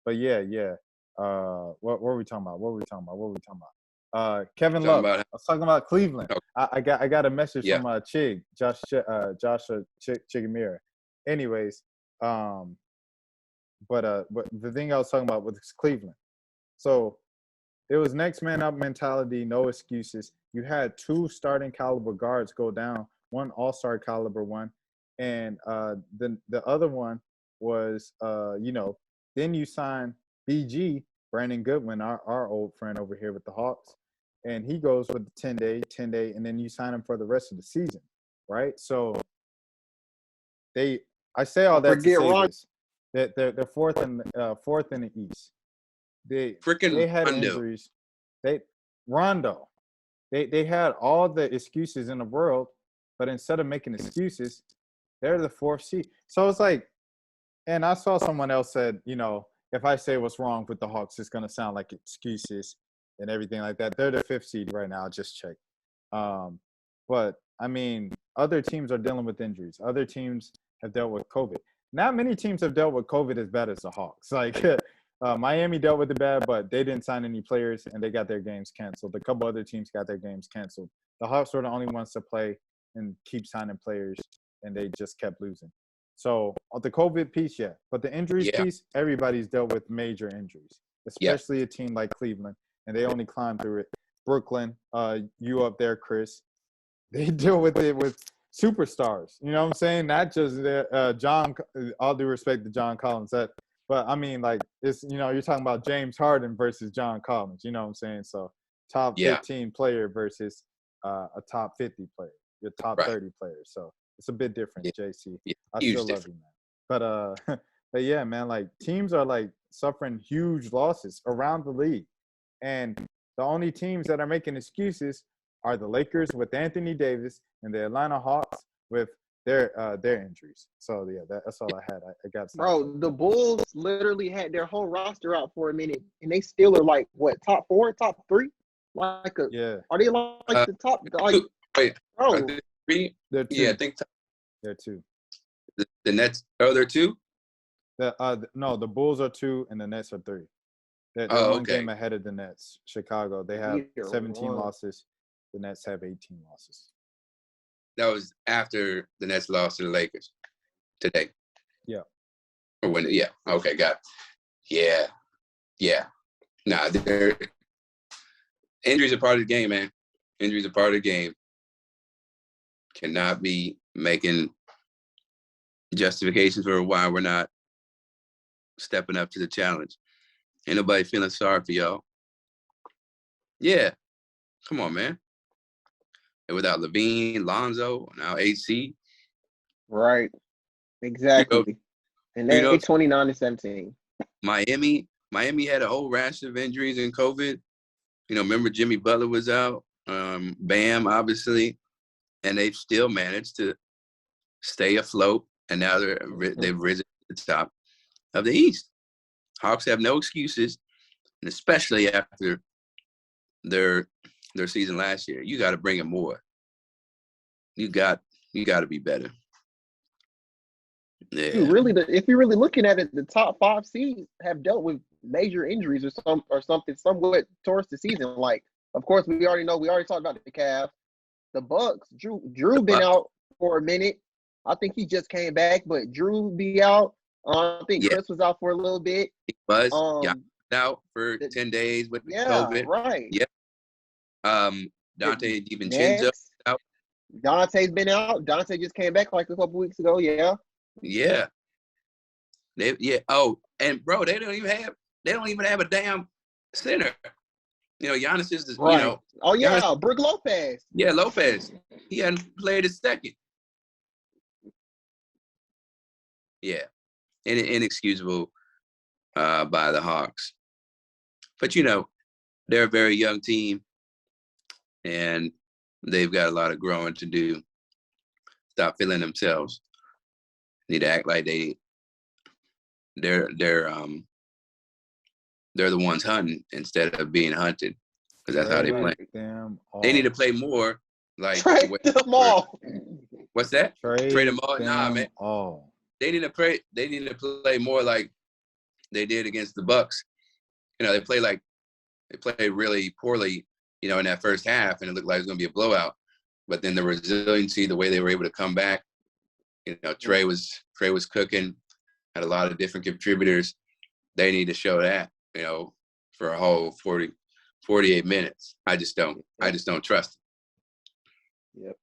yeah. What were we talking about? Kevin Love. I was talking about Cleveland. I got a message from Josh Chigumira. Anyways, but the thing I was talking about was Cleveland. So it was next man up mentality, no excuses. You had 2 starting caliber guards go down, 1 all-star caliber one, and the other one was then you sign BG, Brandon Goodwin, our old friend over here with the Hawks, and he goes with the 10-day, and then you sign him for the rest of the season, right? So I say all that to say this, that they're fourth in the East. They had Rondo. injuries. Rondo. They had all the excuses in the world, but instead of making excuses, they're the 4th seed. So it's like, and I saw someone else said, if I say what's wrong with the Hawks, it's going to sound like excuses. and everything like that. They're the 5th seed right now. I just checked. But I mean, other teams are dealing with injuries. Other teams have dealt with COVID. Not many teams have dealt with COVID as bad as the Hawks. Like Miami dealt with it bad, but they didn't sign any players and they got their games canceled. A couple other teams got their games canceled. The Hawks were the only ones to play and keep signing players, and they just kept losing. So the COVID piece, yeah. But the injuries piece, everybody's dealt with major injuries, especially a team like Cleveland, and they only climbed through it. Brooklyn, you up there, Chris, they deal with it with superstars. You know what I'm saying? Not just John, all due respect to John Collins, but I mean, like, it's, you know, you're talking about James Harden versus John Collins. You know what I'm saying? So top 15 player versus a top 50 player, your top 30 player. So it's a bit different, JC. I still love you, man. But yeah, man, like, teams are like suffering huge losses around the league, and the only teams that are making excuses are the Lakers with Anthony Davis and the Atlanta Hawks with their injuries. So yeah, that's all I had. I got some. Bro, the Bulls literally had their whole roster out for a minute, and they still are like what, top 4, top 3? Like are they like the top? Like, wait, bro, are they 3? They're 2. Yeah, I think they're 2. The Nets. Oh, they're 2. No, the Bulls are 2 and the Nets are 3. They're one game ahead of the Nets. Chicago, they have 17 losses. The Nets have 18 losses. That was after the Nets lost to the Lakers today. Yeah. Or when? Yeah. Okay, got it. Yeah. Nah, injuries are part of the game, man. Injuries are part of the game. Cannot be making justifications for why we're not stepping up to the challenge. Ain't nobody feeling sorry for y'all. Yeah. Come on, man. And without Levine, Lonzo, now AC. Right. Exactly. And they're 29-17. Miami had a whole rash of injuries and COVID. You know, remember Jimmy Butler was out, Bam, obviously, and they've still managed to stay afloat. And now they've risen to the top of the East. Hawks have no excuses, and especially after their season last year. You got to bring it more. You got to be better. Yeah. If you're really looking at it, the top 5 seeds have dealt with major injuries or something somewhat towards the season. Like, of course, we already talked about the Cavs, the Bucks. Drew been out for a minute. I think he just came back, but Drew be out. I think Chris was out for a little bit. He was out for 10 days with COVID. Right. Yeah. Dante DiVincenzo out. Dante's been out. Dante just came back like a couple weeks ago. Yeah. Yeah. Oh, and bro, they don't even have a damn center. You know, Giannis is right. You know. Oh yeah, Brook Lopez. Yeah, Lopez. He hadn't played his second. Yeah. Inexcusable by the Hawks. But you know, they're a very young team, and they've got a lot of growing to do. Stop feeling themselves. Need to act like they're the ones hunting instead of being hunted, because that's how they play. They need to play more like trade them all. What's that? Trade them all? Nah, man. Oh. They need to play more like they did against the Bucks. You know, they played really poorly, you know, in that first half, and it looked like it was going to be a blowout. But then the resiliency, the way they were able to come back, you know, Trey was cooking, had a lot of different contributors. They need to show that, you know, for a whole 48 minutes. I just don't trust it. Yep.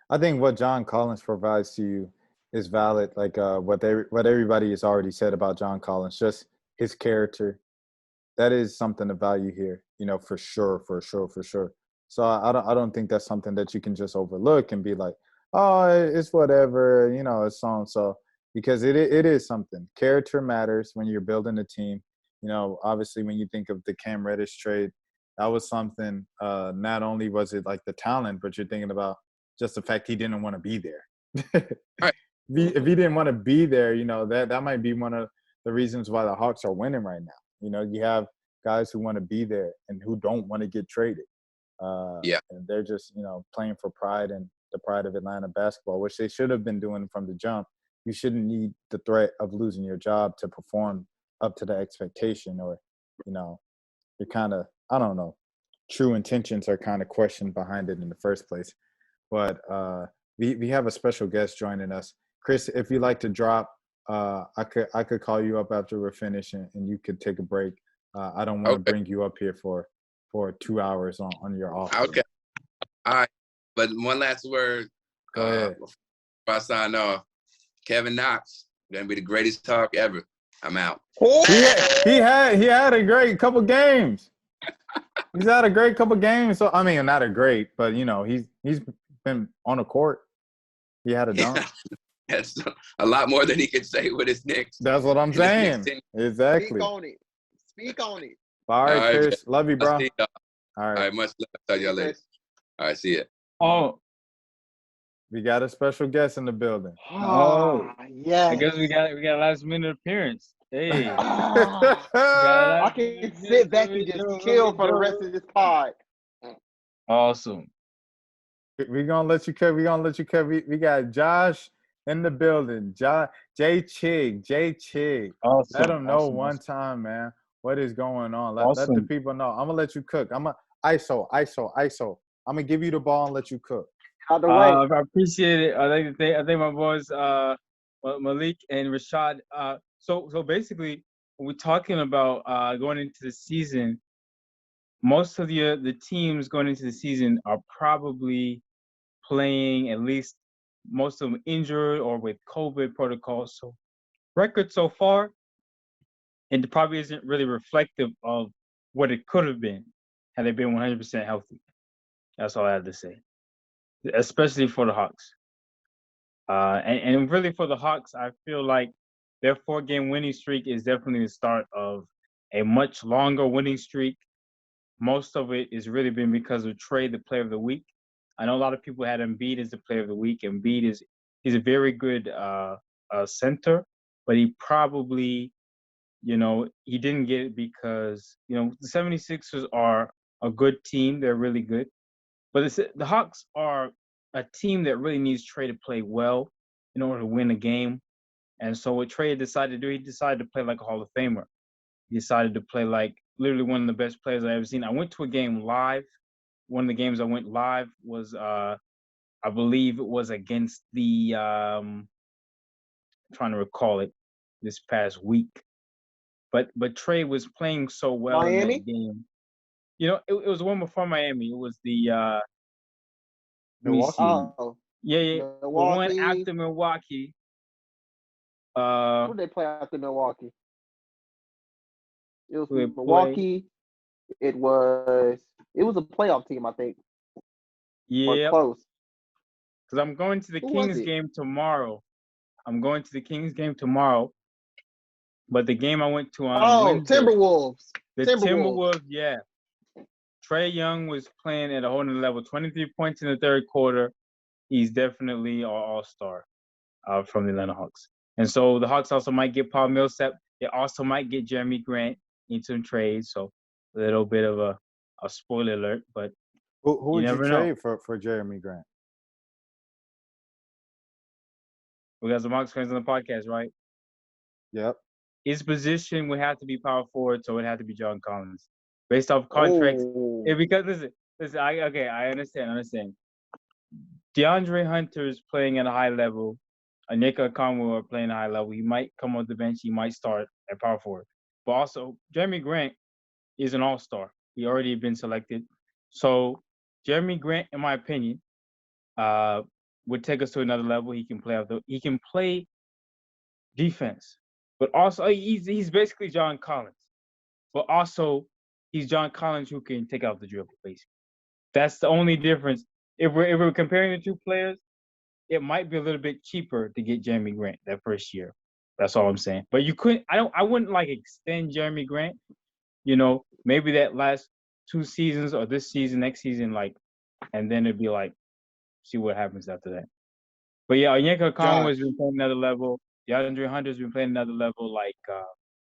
I think what John Collins provides to you is valid. Like what everybody has already said about John Collins, just his character. That is something to value here, you know, for sure. So I don't think that's something that you can just overlook and be like, oh, it's whatever, you know, it's so, because it is something. Character matters when you're building a team. You know, obviously when you think of the Cam Reddish trade, that was something, not only was it like the talent, but you're thinking about just the fact he didn't want to be there. Right. If he didn't want to be there, you know, that might be one of the reasons why the Hawks are winning right now. You know, you have guys who want to be there and who don't want to get traded. Yeah. And they're just, playing for pride and the pride of Atlanta basketball, which they should have been doing from the jump. You shouldn't need the threat of losing your job to perform up to the expectation, or, you're kind of, I don't know, true intentions are kind of questioned behind it in the first place. But we have a special guest joining us. Chris, if you'd like to drop, I could call you up after we're finished and you could take a break. I don't want to bring you up here for 2 hours on your off. Okay. All right. But one last word. Go ahead. Before I sign off, Kevin Knox, gonna be the greatest talk ever. I'm out. He had a great couple games. He's had a great couple games. So I mean, not a great, but he's been on the court. He had a dunk. That's a lot more than he could say with his Knicks. That's what I'm saying. Exactly. Speak on it. All right, Chris. Love you, bro. All right. All right. Much love. Talk to y'all later. All right. See ya. Oh, we got a special guest in the building. Oh, yeah. I guess we got a last minute appearance. Hey. I can sit back and just chill for the rest of this pod. Awesome. We're gonna let you cut. We got Josh in the building. Jay Chig. Awesome. Let them know one time, man, what is going on. Let the people know. I'm gonna let you cook. I'm gonna ISO. I'm gonna give you the ball and let you cook. Out the way. I appreciate it. I think my boys Malik and Rashad. So basically, when we're talking about going into the season, most of the teams going into the season are probably playing, at least most of them injured or with COVID protocols. So record so far, it probably isn't really reflective of what it could have been had they been 100% healthy. That's all I have to say, especially for the Hawks. And really for the Hawks, I feel like their 4-game winning streak is definitely the start of a much longer winning streak. Most of it has really been because of Trey, the player of the week. I know a lot of people had Embiid as the player of the week. Embiid he's a very good center, but he probably, he didn't get it because, the 76ers are a good team. They're really good. But the Hawks are a team that really needs Trey to play well in order to win a game. And so what Trey decided to do, he decided to play like a Hall of Famer. He decided to play like literally one of the best players I've ever seen. I went to a game live. One of the games I went live was, I believe it was against the, I'm trying to recall it, this past week. But Trey was playing so well Miami? in that game. It was one before Miami. It was the Milwaukee. Oh, yeah. The one after Milwaukee. Who did they play after Milwaukee? It was Milwaukee. It was a playoff team, I think. Yeah. Close. Because I'm going to the Kings game tomorrow. But the game I went to on Wednesday, Timberwolves. The Timberwolves, yeah. Trae Young was playing at a whole nother level. 23 points in the third quarter. He's definitely an all-star from the Atlanta Hawks. And so the Hawks also might get Paul Millsap. They also might get Jeremy Grant in some trades. So a little bit of a spoiler alert. But who would you trade know. for Jeremy Grant? We got some Hawks fans on the podcast, right? Yep. His position would have to be power forward, so it would have to be John Collins. Based off contracts. Yeah, because listen, I understand. DeAndre Hunter is playing at a high level. Onyeka Okongwu are playing at a high level. He might come off the bench. He might start at power forward. But also, Jeremy Grant is an all-star. He already been selected. So Jeremy Grant, in my opinion, would take us to another level. He can play defense, but also he's basically John Collins. But also, he's John Collins who can take out the dribble, basically. That's the only difference. If we're comparing the two players, it might be a little bit cheaper to get Jeremy Grant that first year. That's all I'm saying. But you couldn't. I wouldn't like extend Jeremy Grant. Maybe that last 2 seasons or this season, next season, and then it'd be see what happens after that. But yeah, Onyeka Okongwu has been playing another level. DeAndre Hunter's been playing another level.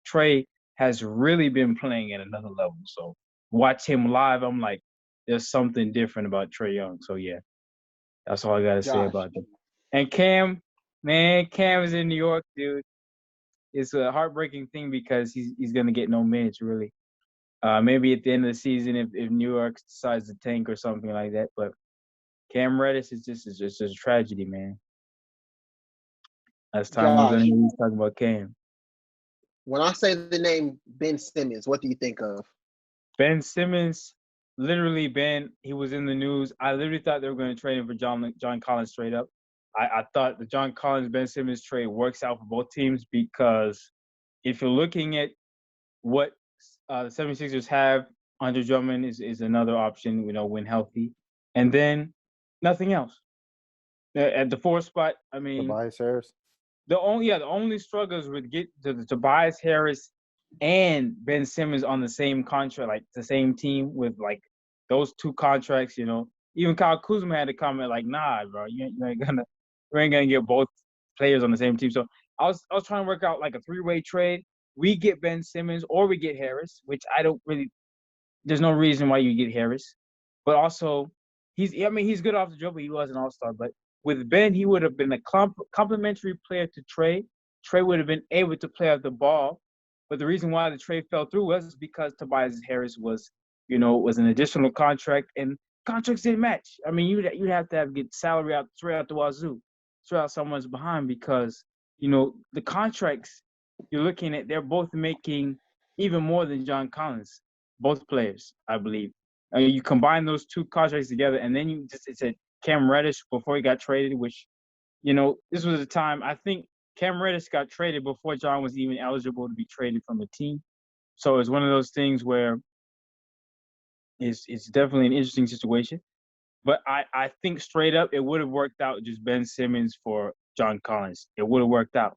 Trey has really been playing at another level. So watch him live. I'm like, there's something different about Trae Young. So yeah, that's all I gotta say Josh. about that. And Cam, man, Cam is in New York, dude. It's a heartbreaking thing because he's gonna get no minutes really. Maybe at the end of the season if New York decides to tank or something like that. But Cam Reddish is just a tragedy, man. Last time we're Josh, gonna talk about Cam. when I say the name Ben Simmons, what do you think of? Ben Simmons, literally he was in the news. I literally thought they were going to trade him for John Collins straight up. I thought the John Collins Ben Simmons trade works out for both teams because if you're looking at what the 76ers have, Andre Drummond is another option, when healthy. And then nothing else. At the 4 spot, I mean, Tobias Harris. the only struggles would get to Tobias Harris and Ben Simmons on the same contract, like the same team with like those 2 contracts. Even Kyle Kuzma had to comment like, "Nah, bro, you ain't gonna get both players on the same team." So I was trying to work out like a 3-way trade. We get Ben Simmons or we get Harris, which I don't really. There's no reason why you get Harris, but also he's good off the dribble. He was an all-star, but with Ben, he would have been a complementary player to Trae. Trae would have been able to play off the ball, but the reason why the trade fell through was because Tobias Harris was an additional contract, and contracts didn't match. I mean, you'd have to get salary out straight out the wazoo, straight out someone's behind because the contracts you're looking at, they're both making even more than John Collins. Both players, I believe. You combine those 2 contracts together, and then it's a Cam Reddish before he got traded, which, this was a time, I think Cam Reddish got traded before John was even eligible to be traded from the team. So it's one of those things where it's definitely an interesting situation. But I think straight up, it would have worked out just Ben Simmons for John Collins. It would have worked out.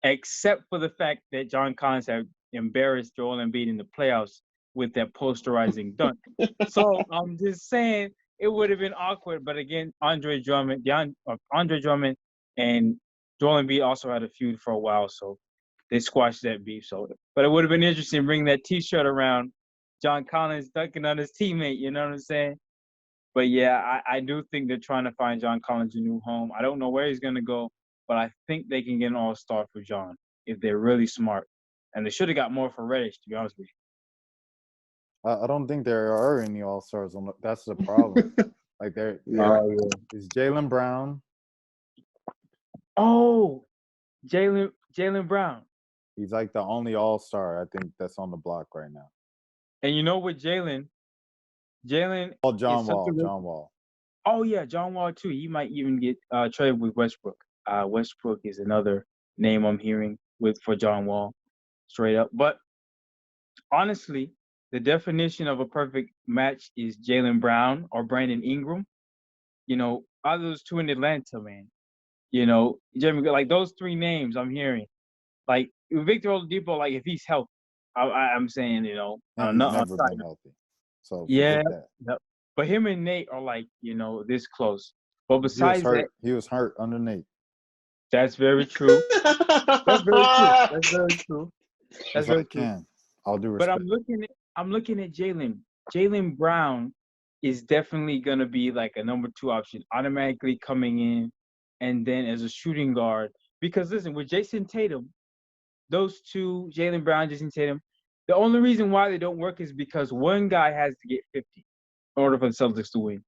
Except for the fact that John Collins had embarrassed Joel Embiid in the playoffs with that posterizing dunk. So I'm just saying it would have been awkward. But again, Andre Drummond and Joel Embiid also had a feud for a while, so they squashed that beef. So, but it would have been interesting bringing that T-shirt around, John Collins dunking on his teammate. You know what I'm saying? But yeah, I do think they're trying to find John Collins a new home. I don't know where he's gonna go, but I think they can get an all-star for John if they're really smart. And they should have got more for Reddish, to be honest with you. I don't think there are any All Stars. That's the problem. Like is Jaylen Brown. Oh, Jaylen Brown. He's like the only All Star I think that's on the block right now. And you know what, Jaylen. Oh, John Wall. Oh yeah, John Wall too. He might even get traded with Westbrook. Westbrook is another name I'm hearing for John Wall, straight up. But honestly, the definition of a perfect match is Jaylen Brown or Brandon Ingram. Out of those 2 in Atlanta, man. Jeremy, like those 3 names I'm hearing. Like Victor Oladipo, like if he's healthy, I'm saying, He's never been healthy. So yeah, but him and Nate are like, this close. But besides that, he was hurt under Nate. That's very true. That's very true. I'll do respect. But I'm looking at Jaylen. Jaylen Brown is definitely gonna be like a number 2 option, automatically coming in, and then as a shooting guard. Because listen, with Jason Tatum, those 2, Jaylen Brown, Jason Tatum, the only reason why they don't work is because one guy has to get 50 in order for the Celtics to win.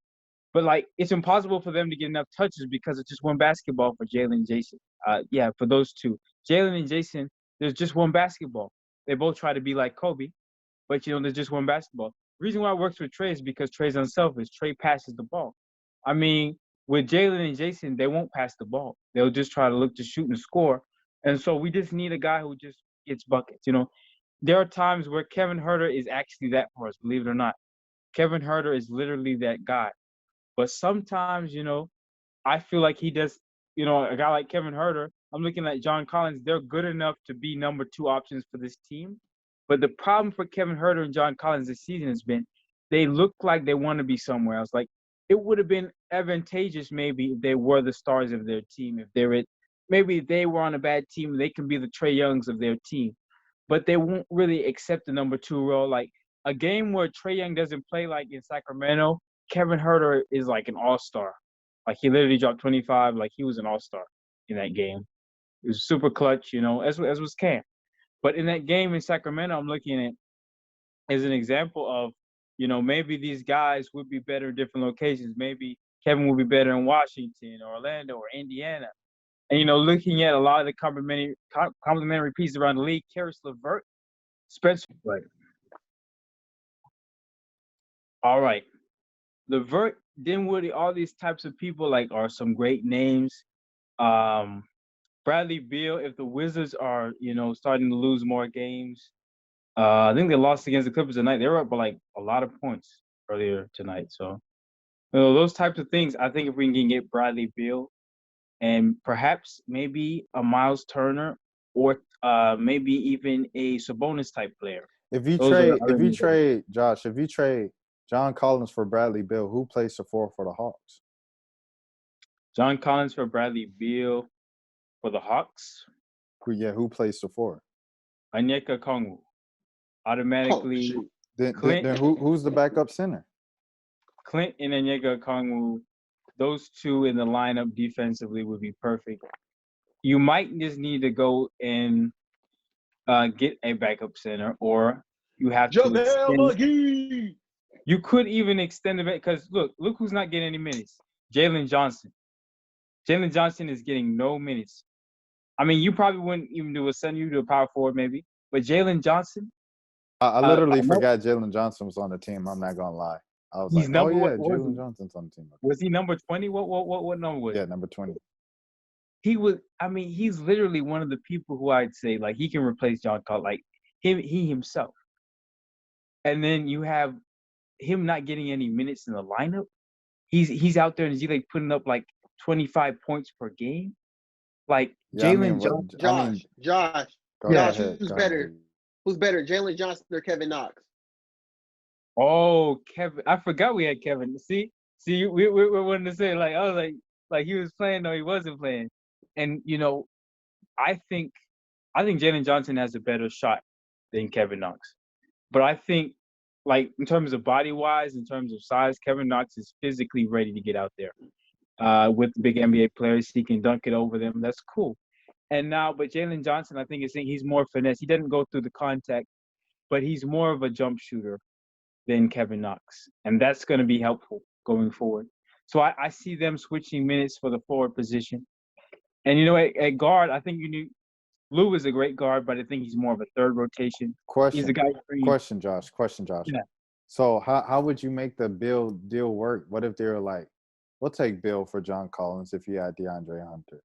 But like, it's impossible for them to get enough touches because it's just one basketball for Jaylen and Jason. For those 2, Jaylen and Jason, there's just one basketball. They both try to be like Kobe, but there's just one basketball. The reason why it works with Trae is because Trae's unselfish. Trae passes the ball. I mean, with Jaylen and Jason, they won't pass the ball. They'll just try to look to shoot and score. And so we just need a guy who just gets buckets. There are times where Kevin Huerter is actually that for us, believe it or not. Kevin Huerter is literally that guy. But sometimes, I feel like he does, a guy like Kevin Huerter, I'm looking at John Collins, they're good enough to be number 2 options for this team. But the problem for Kevin Huerter and John Collins this season has been they look like they want to be somewhere else. Like, it would have been advantageous maybe if they were the stars of their team. Maybe if they were on a bad team, they can be the Trae Youngs of their team. but they won't really accept the number 2 role. Like a game where Trae Young doesn't play, like in Sacramento, Kevin Huerter is like an all-star. Like he literally dropped 25. Like he was an all-star in that game. It was super clutch, as was Cam. But in that game in Sacramento, I'm looking at as an example of, maybe these guys would be better in different locations. Maybe Kevin would be better in Washington or Orlando or Indiana. And, looking at a lot of the complementary pieces around the league, Karis LeVert, Spencer. Right. All right. LeVert, Dinwiddie, all these types of people are some great names. Bradley Beal, if the Wizards are, starting to lose more games, I think they lost against the Clippers tonight. They were up by a lot of points earlier tonight. So, those types of things, I think if we can get Bradley Beal and perhaps maybe a Miles Turner or maybe even a Sabonis type player. If you trade John Collins for Bradley Beal, who plays the 4 for the Hawks? John Collins for Bradley Beal for the Hawks? Who plays the 4? Onyeka Okongwu. Automatically. Then who's the backup center? Clint and Onyeka Okongwu, those two in the lineup defensively would be perfect. You might just need to go and get a backup center, or you have to extend. You could even extend the because look who's not getting any minutes. Jalen Johnson. Jalen Johnson is getting no minutes. I mean, you probably wouldn't even send you to a power forward maybe, but Jalen Johnson. I literally forgot Jalen Johnson was on the team. I'm not gonna lie. I was Jalen Johnson's on the team. Was he number 20? What number was? Yeah, number 20. He was. I mean, he's literally one of the people who I'd say he can replace John Collins, he himself. And then you have him not getting any minutes in the lineup. He's out there and he's putting up 25 points per game. Jalen Johnson. Josh, who's better? Who's better, Jalen Johnson or Kevin Knox? Oh, Kevin! I forgot we had Kevin. See, we wanted to say I was like he was playing, no, he wasn't playing. And I think Jalen Johnson has a better shot than Kevin Knox. But I think in terms of body wise, in terms of size, Kevin Knox is physically ready to get out there. With the big NBA players, he can dunk it over them. That's cool. But Jalen Johnson, I think he's more finesse. He doesn't go through the contact, but he's more of a jump shooter than Kevin Knox, and that's going to be helpful going forward. So I see them switching minutes for the forward position. And at guard, I think Lou is a great guard, but I think he's more of a third rotation. Question. He's a guy. Question, Josh. Yeah. So how would you make the Bill deal work? What if they're we'll take Bill for John Collins if you had DeAndre Hunter?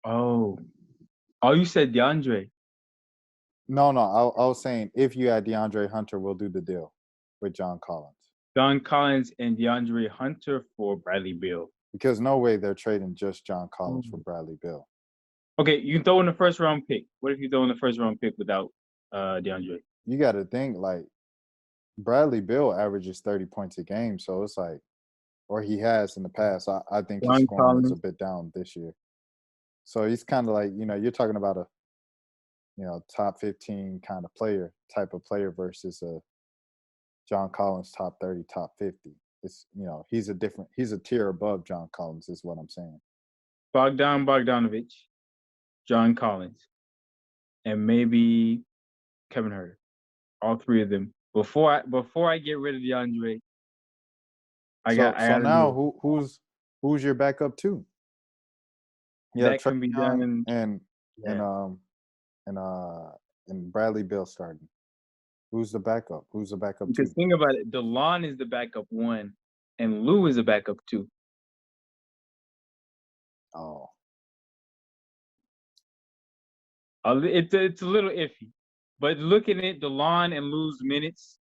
Oh, you said DeAndre. No, I was saying if you had DeAndre Hunter, we'll do the deal with John Collins. John Collins and DeAndre Hunter for Bradley Beal. Because no way they're trading just John Collins for Bradley Beal. Okay, you throw in the first round pick. What if you throw in the first round pick without DeAndre? You got to think Bradley Beal averages 30 points a game, so it's or he has in the past. I think his scoring is a bit down this year. So he's kind of you're talking about a top 15 kind of type of player versus a John Collins top 30, top 50. It's he's a tier above John Collins is what I'm saying. Bogdanovich, John Collins, and maybe Kevin Huerter. All three of them. Before I get rid of DeAndre, now who's your backup two? Yeah, that can be done. And Bradley Beal starting. Who's the backup? Who's the backup Because think about it, DeLon is the backup 1, and Lou is the backup 2. Oh. It's a little iffy. But looking at DeLon and Lou's minutes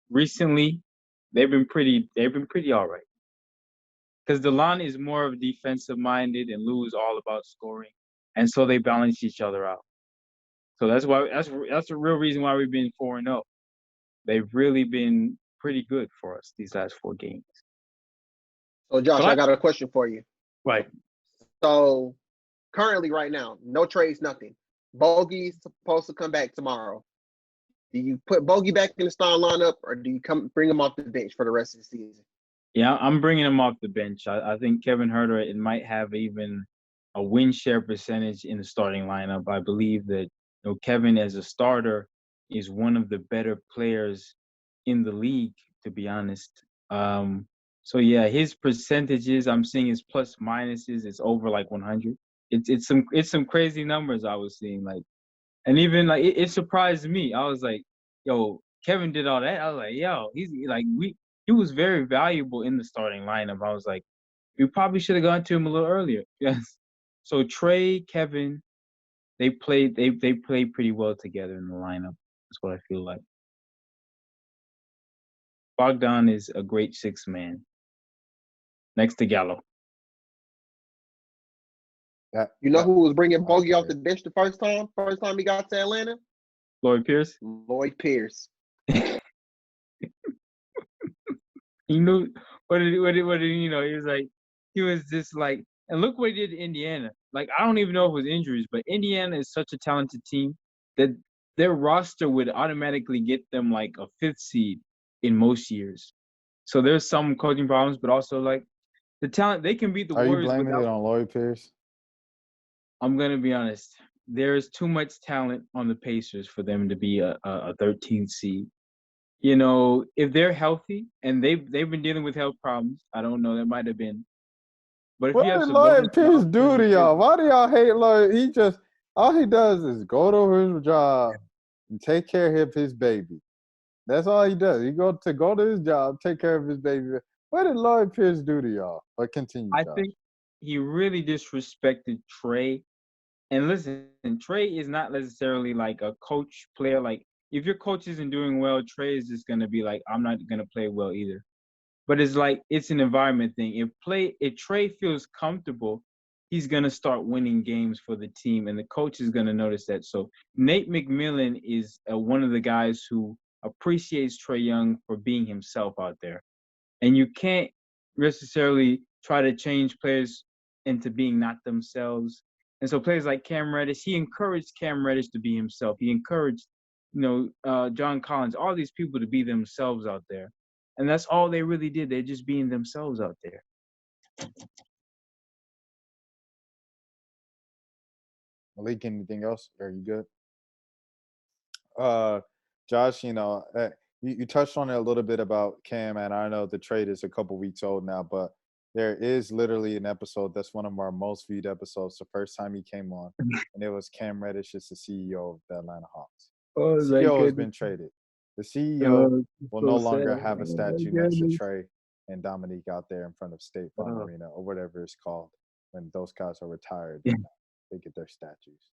recently, they've been pretty all right. Because DeLon is more of defensive minded and Lou is all about scoring. And so they balance each other out. So that's the real reason why we've been 4-0. They've really been pretty good for us these last 4 games. So Josh, I got a question for you. Right. So currently right now, no trades, nothing. Bogey's supposed to come back tomorrow. Do you put Bogey back in the starting lineup, or do you bring him off the bench for the rest of the season? Yeah, I'm bringing him off the bench. I think Kevin Herter, it might have even a win share percentage in the starting lineup. I believe that Kevin as a starter is one of the better players in the league, to be honest. So yeah, his percentages I'm seeing his plus minuses is over like 100. It's some crazy numbers I was seeing, like, and even like it surprised me. I was like, yo, Kevin did all that. I was like, yo, he's like he was very valuable in the starting lineup. I was like, we probably should have gone to him a little earlier. Yes. So Trey, Kevin, they played pretty well together in the lineup. That's what I feel like. Bogdan is a great sixth man next to Gallo. You know who was bringing Bogey off Okay. the bench the first time? First time he got to Atlanta? Lloyd Pierce. Lloyd Pierce. He knew what did he was like, he was just like, and look what he did to Indiana. Like, I don't even know if it was injuries, but Indiana is such a talented team that their roster would automatically get them like a fifth seed in most years. So there's some coaching problems, but also like the talent, they can beat the Are you Warriors blaming without. it on Lloyd Pierce? I'm gonna be honest. There is too much talent on the Pacers for them to be a 13th seed. If they're healthy and they've been dealing with health problems, I don't know, that might have been. But if What you have did Sabonis Lloyd Pierce do to y'all? Why do y'all hate Lloyd? All he does is go to his job and take care of his baby. That's all he does. He go to his job, take care of his baby. What did Lloyd Pierce do to y'all? But continue, I Josh. think he really disrespected Trey. And listen, Trey is not necessarily like a coach player. Like, if your coach isn't doing well, Trey is just gonna be like, I'm not gonna play well either. But it's like, it's an environment thing. If Trey feels comfortable, he's gonna start winning games for the team, and the coach is gonna notice that. So Nate McMillan is one of the guys who appreciates Trey Young for being himself out there, and you can't necessarily try to change players into being not themselves. And so players like Cam Reddish, he encouraged Cam Reddish to be himself. He encouraged, John Collins, all these people to be themselves out there. And that's all they really did. They're just being themselves out there. Malik, anything else? Are you good? Josh, you touched on it a little bit about Cam, and I know the trade is a couple weeks old now, but there is literally an episode that's one of our most viewed episodes. The first time he came on, and it was Cam Reddish is the CEO of the Atlanta Hawks. Oh, The CEO has been traded. The CEO will no longer have a statue next to Trey and Dominique out there in front of State Farm Arena or whatever it's called when those guys are retired. They get their statues.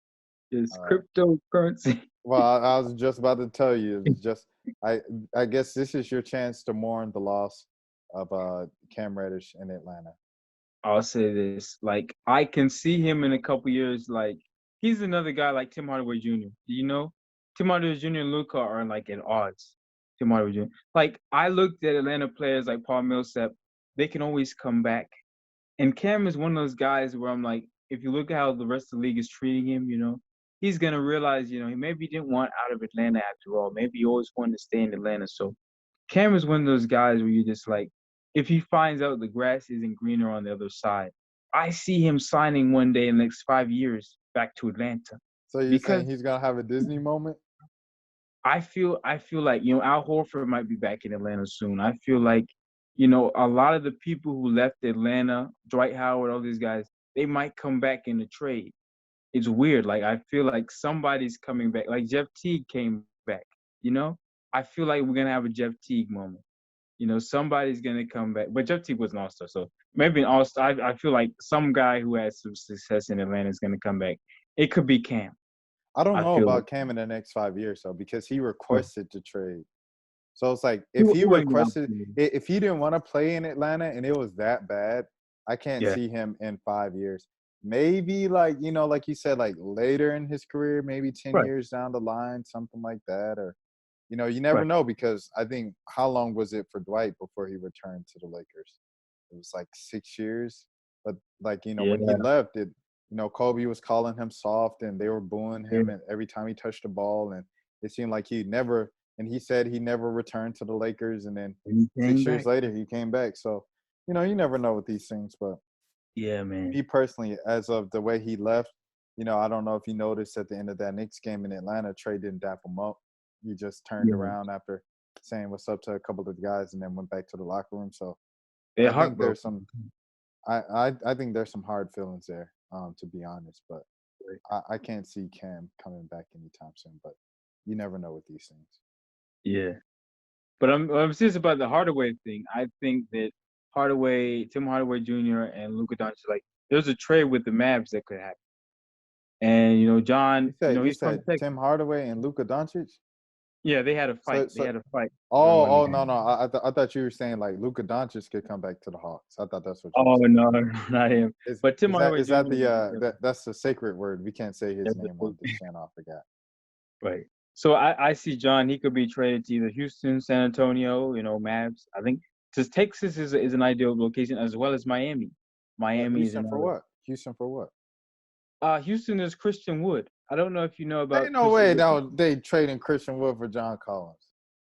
It's cryptocurrency. Well, I was just about to tell you. It's just I guess this is your chance to mourn the loss of Cam Reddish in Atlanta. I'll say this. Like, I can see him in a couple years. Like, he's another guy like Tim Hardaway Jr. Do you know? Tim Hardaway Jr. and Luka are like at odds. Tim Hardaway Jr. Like, I looked at Atlanta players like Paul Millsap. They can always come back. And Cam is one of those guys where I'm like, if you look at how the rest of the league is treating him, he's going to realize, he maybe didn't want out of Atlanta after all. Maybe he always wanted to stay in Atlanta. So Cam is one of those guys where you just like, if he finds out the grass isn't greener on the other side, I see him signing one day in the next 5 years back to Atlanta. So you're saying he's going to have a Disney moment? I feel like, Al Horford might be back in Atlanta soon. I feel like, a lot of the people who left Atlanta, Dwight Howard, all these guys, they might come back in the trade. It's weird. Like, I feel like somebody's coming back. Like, Jeff Teague came back, I feel like we're going to have a Jeff Teague moment. Somebody's going to come back. But Jeff Teague was an all-star, so maybe an all-star. I feel like some guy who has some success in Atlanta is going to come back. It could be Cam. I don't know about Cam in the next 5 years, though, because he requested to trade. So it's like, if he requested, if he didn't want to play in Atlanta and it was that bad, I can't see him in 5 years. Maybe like you said, like later in his career, maybe 10 years down the line, something like that. Or, you never know, because I think, how long was it for Dwight before he returned to the Lakers? It was like 6 years. But like, when he left, Kobe was calling him soft, and they were booing him and every time he touched the ball, and it seemed like he said he never returned to the Lakers, and then 6 years later he came back. So, you never know with these things, but yeah, man. me personally, as of the way he left, I don't know if you noticed at the end of that Knicks game in Atlanta, Trey didn't dap him up. He just turned around after saying what's up to a couple of the guys and then went back to the locker room. So I think there's some I think there's some hard feelings there, to be honest. But I can't see Cam coming back anytime soon. But you never know with these things. Yeah. But I'm serious about the Hardaway thing. I think that Tim Hardaway Jr. and Luka Doncic, like, there's a trade with the Mavs that could happen. And John, you said Tim Hardaway and Luka Doncic? Yeah, they had a fight. They had a fight. Oh no! I thought you were saying like Luka Doncic could come back to the Hawks. I thought that's what. You were saying. No, not him. But Tim Hardaway is that that's a sacred word? We can't say his name on this channel. I forgot. Right. So I see John. He could be traded to either Houston, San Antonio, Mavs. I think Texas is an ideal location, as well as Miami. Houston for what? Houston for what? Houston is Christian Wood. I don't know if you know about. Ain't no way now they trading Christian Wood for John Collins.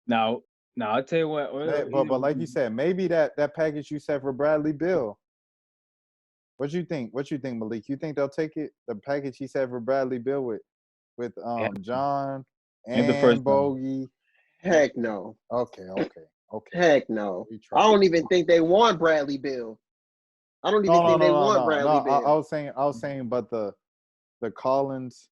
Now I'll tell you what. But like you said, maybe that package you said for Bradley Beal. What you think? What you think, Malik? You think they'll take it? The package he said for Bradley Beal with John and Bogey. Heck no. Okay. Heck no. I don't even think they want Bradley Beal. I don't even think they want Bradley Beal. I was saying, but the Collins,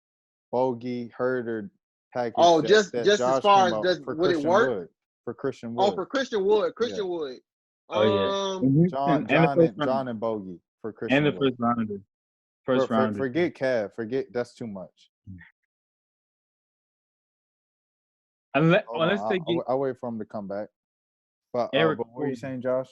Bogey, Herder package. Oh, just Josh as far as would it work? Wood, for Christian Wood. Oh, for Christian Wood. Wood. Oh yeah. John and Bogey for Christian Wood. And the first rounder. Forget Cav. Forget that's too much. Unless I'll wait for him to come back. But what were you saying, Josh?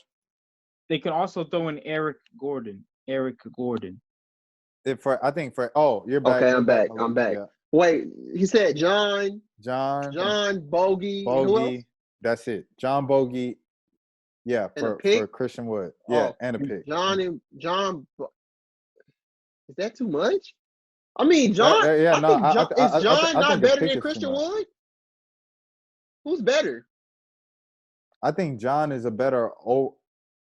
They can also throw in Eric Gordon. You're back. Okay, I'm back. Yeah. Wait, he said John Bogey. Who else? That's it. John Bogey. Yeah, for Christian Wood. Yeah, and a pick. John. Is that too much? I mean, John. Is John not better than Christian Wood? Who's better? I think John is a better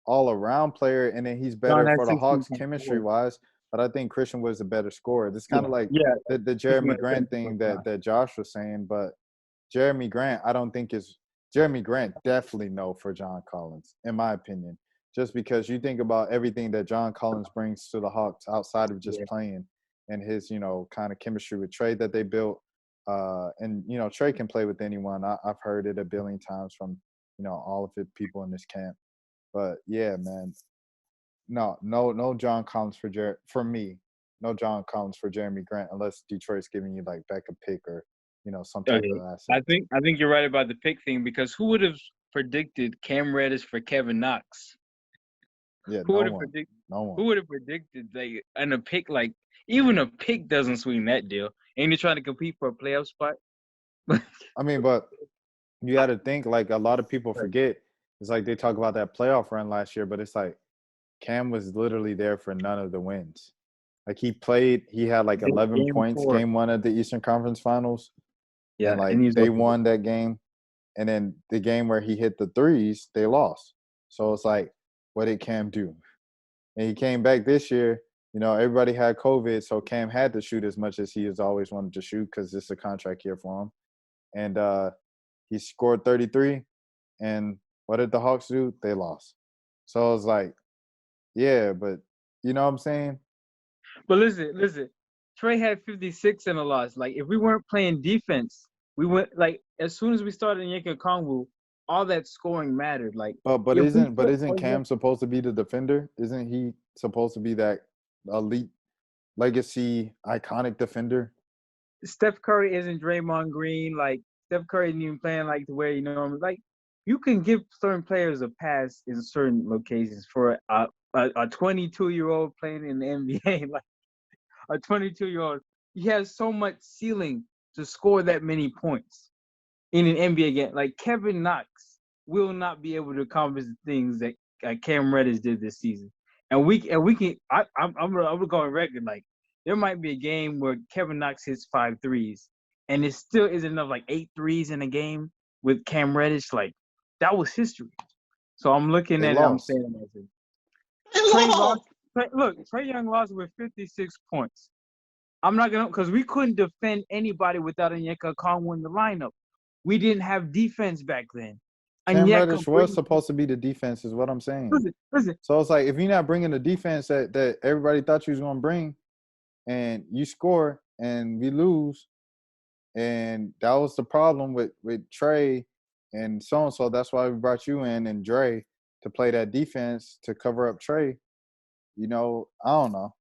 all-around player, and then he's better for the Hawks chemistry-wise. But I think Christian Wood is a better scorer. This kind of like the Jeremy Grant thing that Josh was saying. But Jeremy Grant, I don't think is – Jeremy Grant definitely no for John Collins, in my opinion. Just because you think about everything that John Collins brings to the Hawks outside of just playing and his, kind of chemistry with Trey that they built. And, Trey can play with anyone. I've heard it a billion times from, all of the people in this camp. But, yeah, man. No John Collins for me. No John Collins for Jeremy Grant unless Detroit's giving you, like, back a pick or, some type of asset. I think you're right about the pick thing because who would have predicted Cam Reddish for Kevin Knox? Yeah, Who would have predicted and a pick like even a pick doesn't swing that deal? Ain't you trying to compete for a playoff spot? I mean, but you got to think like a lot of people forget. It's like they talk about that playoff run last year, but it's like Cam was literally there for none of the wins. Like he had like 11 points game 1 of the Eastern Conference Finals. Yeah, and they won that game. And then the game where he hit the threes, they lost. So it's like, what did Cam do? And he came back this year. Everybody had COVID, so Cam had to shoot as much as he has always wanted to shoot because this is a contract year for him. And he scored 33. And what did the Hawks do? They lost. So it's like, yeah, but you know what I'm saying? But listen. Trey had 56 in a loss. Like, if we weren't playing defense, we went like as soon as we started in Yankin Kongwu, all that scoring mattered. Like, but isn't Cam supposed to be the defender? Isn't he supposed to be that elite, legacy, iconic defender? Steph Curry isn't Draymond Green. Like, Steph Curry isn't even playing like the way like you can give certain players a pass in certain locations for a 22-year-old playing in the NBA. Like a 22-year-old, he has so much ceiling to score that many points in an NBA game. Like Kevin Knox will not be able to accomplish the things that Cam Reddish did this season. And we can. I'm gonna go on record. Like there might be a game where Kevin Knox hits 5 threes, and it still isn't enough, like 8 threes in a game with Cam Reddish. Like, that was history. So I'm looking They at it, I'm lost. saying, They Trey lost. lost. Look, Trey Young lost with 56 points. I'm not gonna, because we couldn't defend anybody without Onyeka Okongwu in the lineup. We didn't have defense back then. Cam Onyeka Reddish was supposed to be the defense, is what I'm saying. Listen. So it's like if you're not bringing the defense that everybody thought you was gonna bring, and you score and we lose, and that was the problem with Trey and so. That's why we brought you in and Dre to play that defense to cover up Trey. You know, I don't know.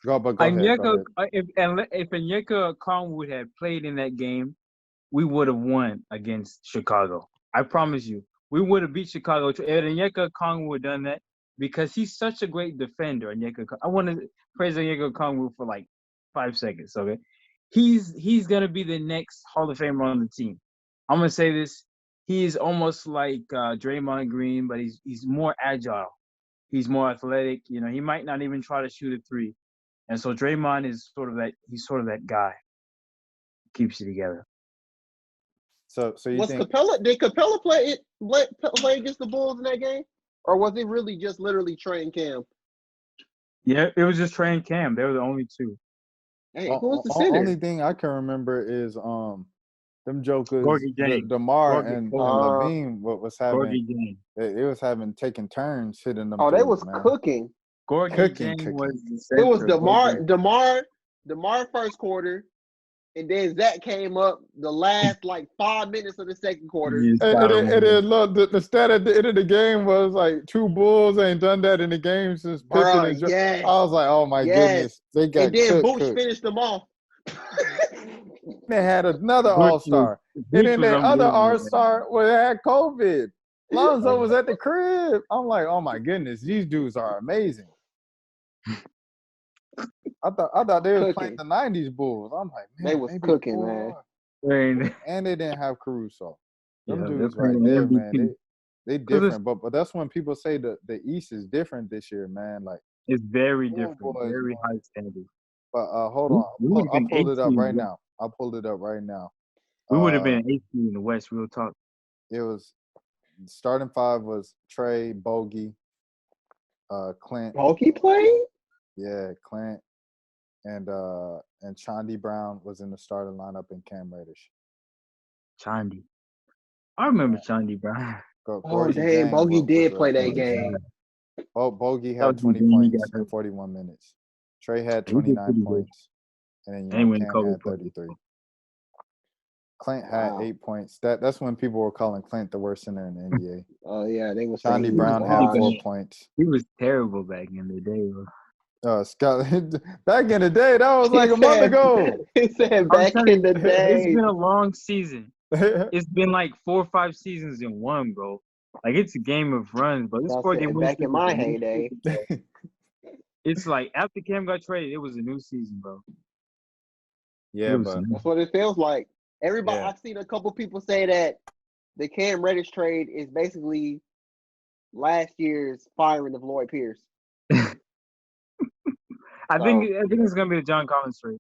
Go ahead. If Onyeka Okongwu had played in that game, we would have won against Chicago. I promise you. We would have beat Chicago. If Onyeka Okongwu would have done that, because he's such a great defender. I want to praise Onyeka Okongwu for like 5 seconds, okay? He's going to be the next Hall of Famer on the team. I'm going to say this. He's almost like Draymond Green, but he's more agile. He's more athletic. You know, he might not even try to shoot a three. And so Draymond is sort of that guy. Keeps you together. So you think Did Capella play against the Bulls in that game? Or was it really just literally Trey and Cam? Yeah, it was just Trey and Cam. They were the only two. Hey, who was the center? Only thing I can remember is them jokers, James. DeMar and Levine. What was having? It was having taking turns hitting them. Oh, they was man. cooking. Cooking. Was it was DeMar first quarter, and then Zach came up the last like 5 minutes of the second quarter. And then look, the stat at the end of the game was like 2 Bulls ain't done that in the game since Pippen and yes. I was like, oh my goodness, they got. And then Booch finished them off. They had another All-Star, and then the other All-Star had COVID. Lonzo was at the crib. I'm like, oh my goodness, these dudes are amazing. I thought they were playing the '90s Bulls. I'm like, man, they was cooking, man. And they didn't have Caruso. Them dudes right there, man. They different, but that's when people say the East is different this year, man. Like it's very different, very high standard. But hold on, I'll pull it up right now. We would have been 18 in the West. Real talk. It was starting 5 was Trey, Bogey, Clint. Bogey played? Yeah, Clint. And Chandy Brown was in the starting lineup in Cam Reddish. Chandy. I remember Chandy Brown. Dang, Bogey did play that game. Bogey had 20 points in 41 minutes. Trey had 29 points. And then Cam had 33. Clint had 8 points. That's when people were calling Clint the worst center in the NBA. Oh, yeah. They was Chandy Brown had 4 points. He was terrible back in the day, bro. Scott, back in the day, that was like a month ago. He said back in the day. It's been a long season. It's been like 4 or 5 seasons in one, bro. Like, it's a game of runs, but this 4-game win. Back in my heyday. It's like after Cam got traded, it was a new season, bro. Yeah, but that's what it feels like. Everybody, I've seen a couple people say that the Cam Reddish trade is basically last year's firing of Lloyd Pierce. I think it's gonna be the John Collins trade,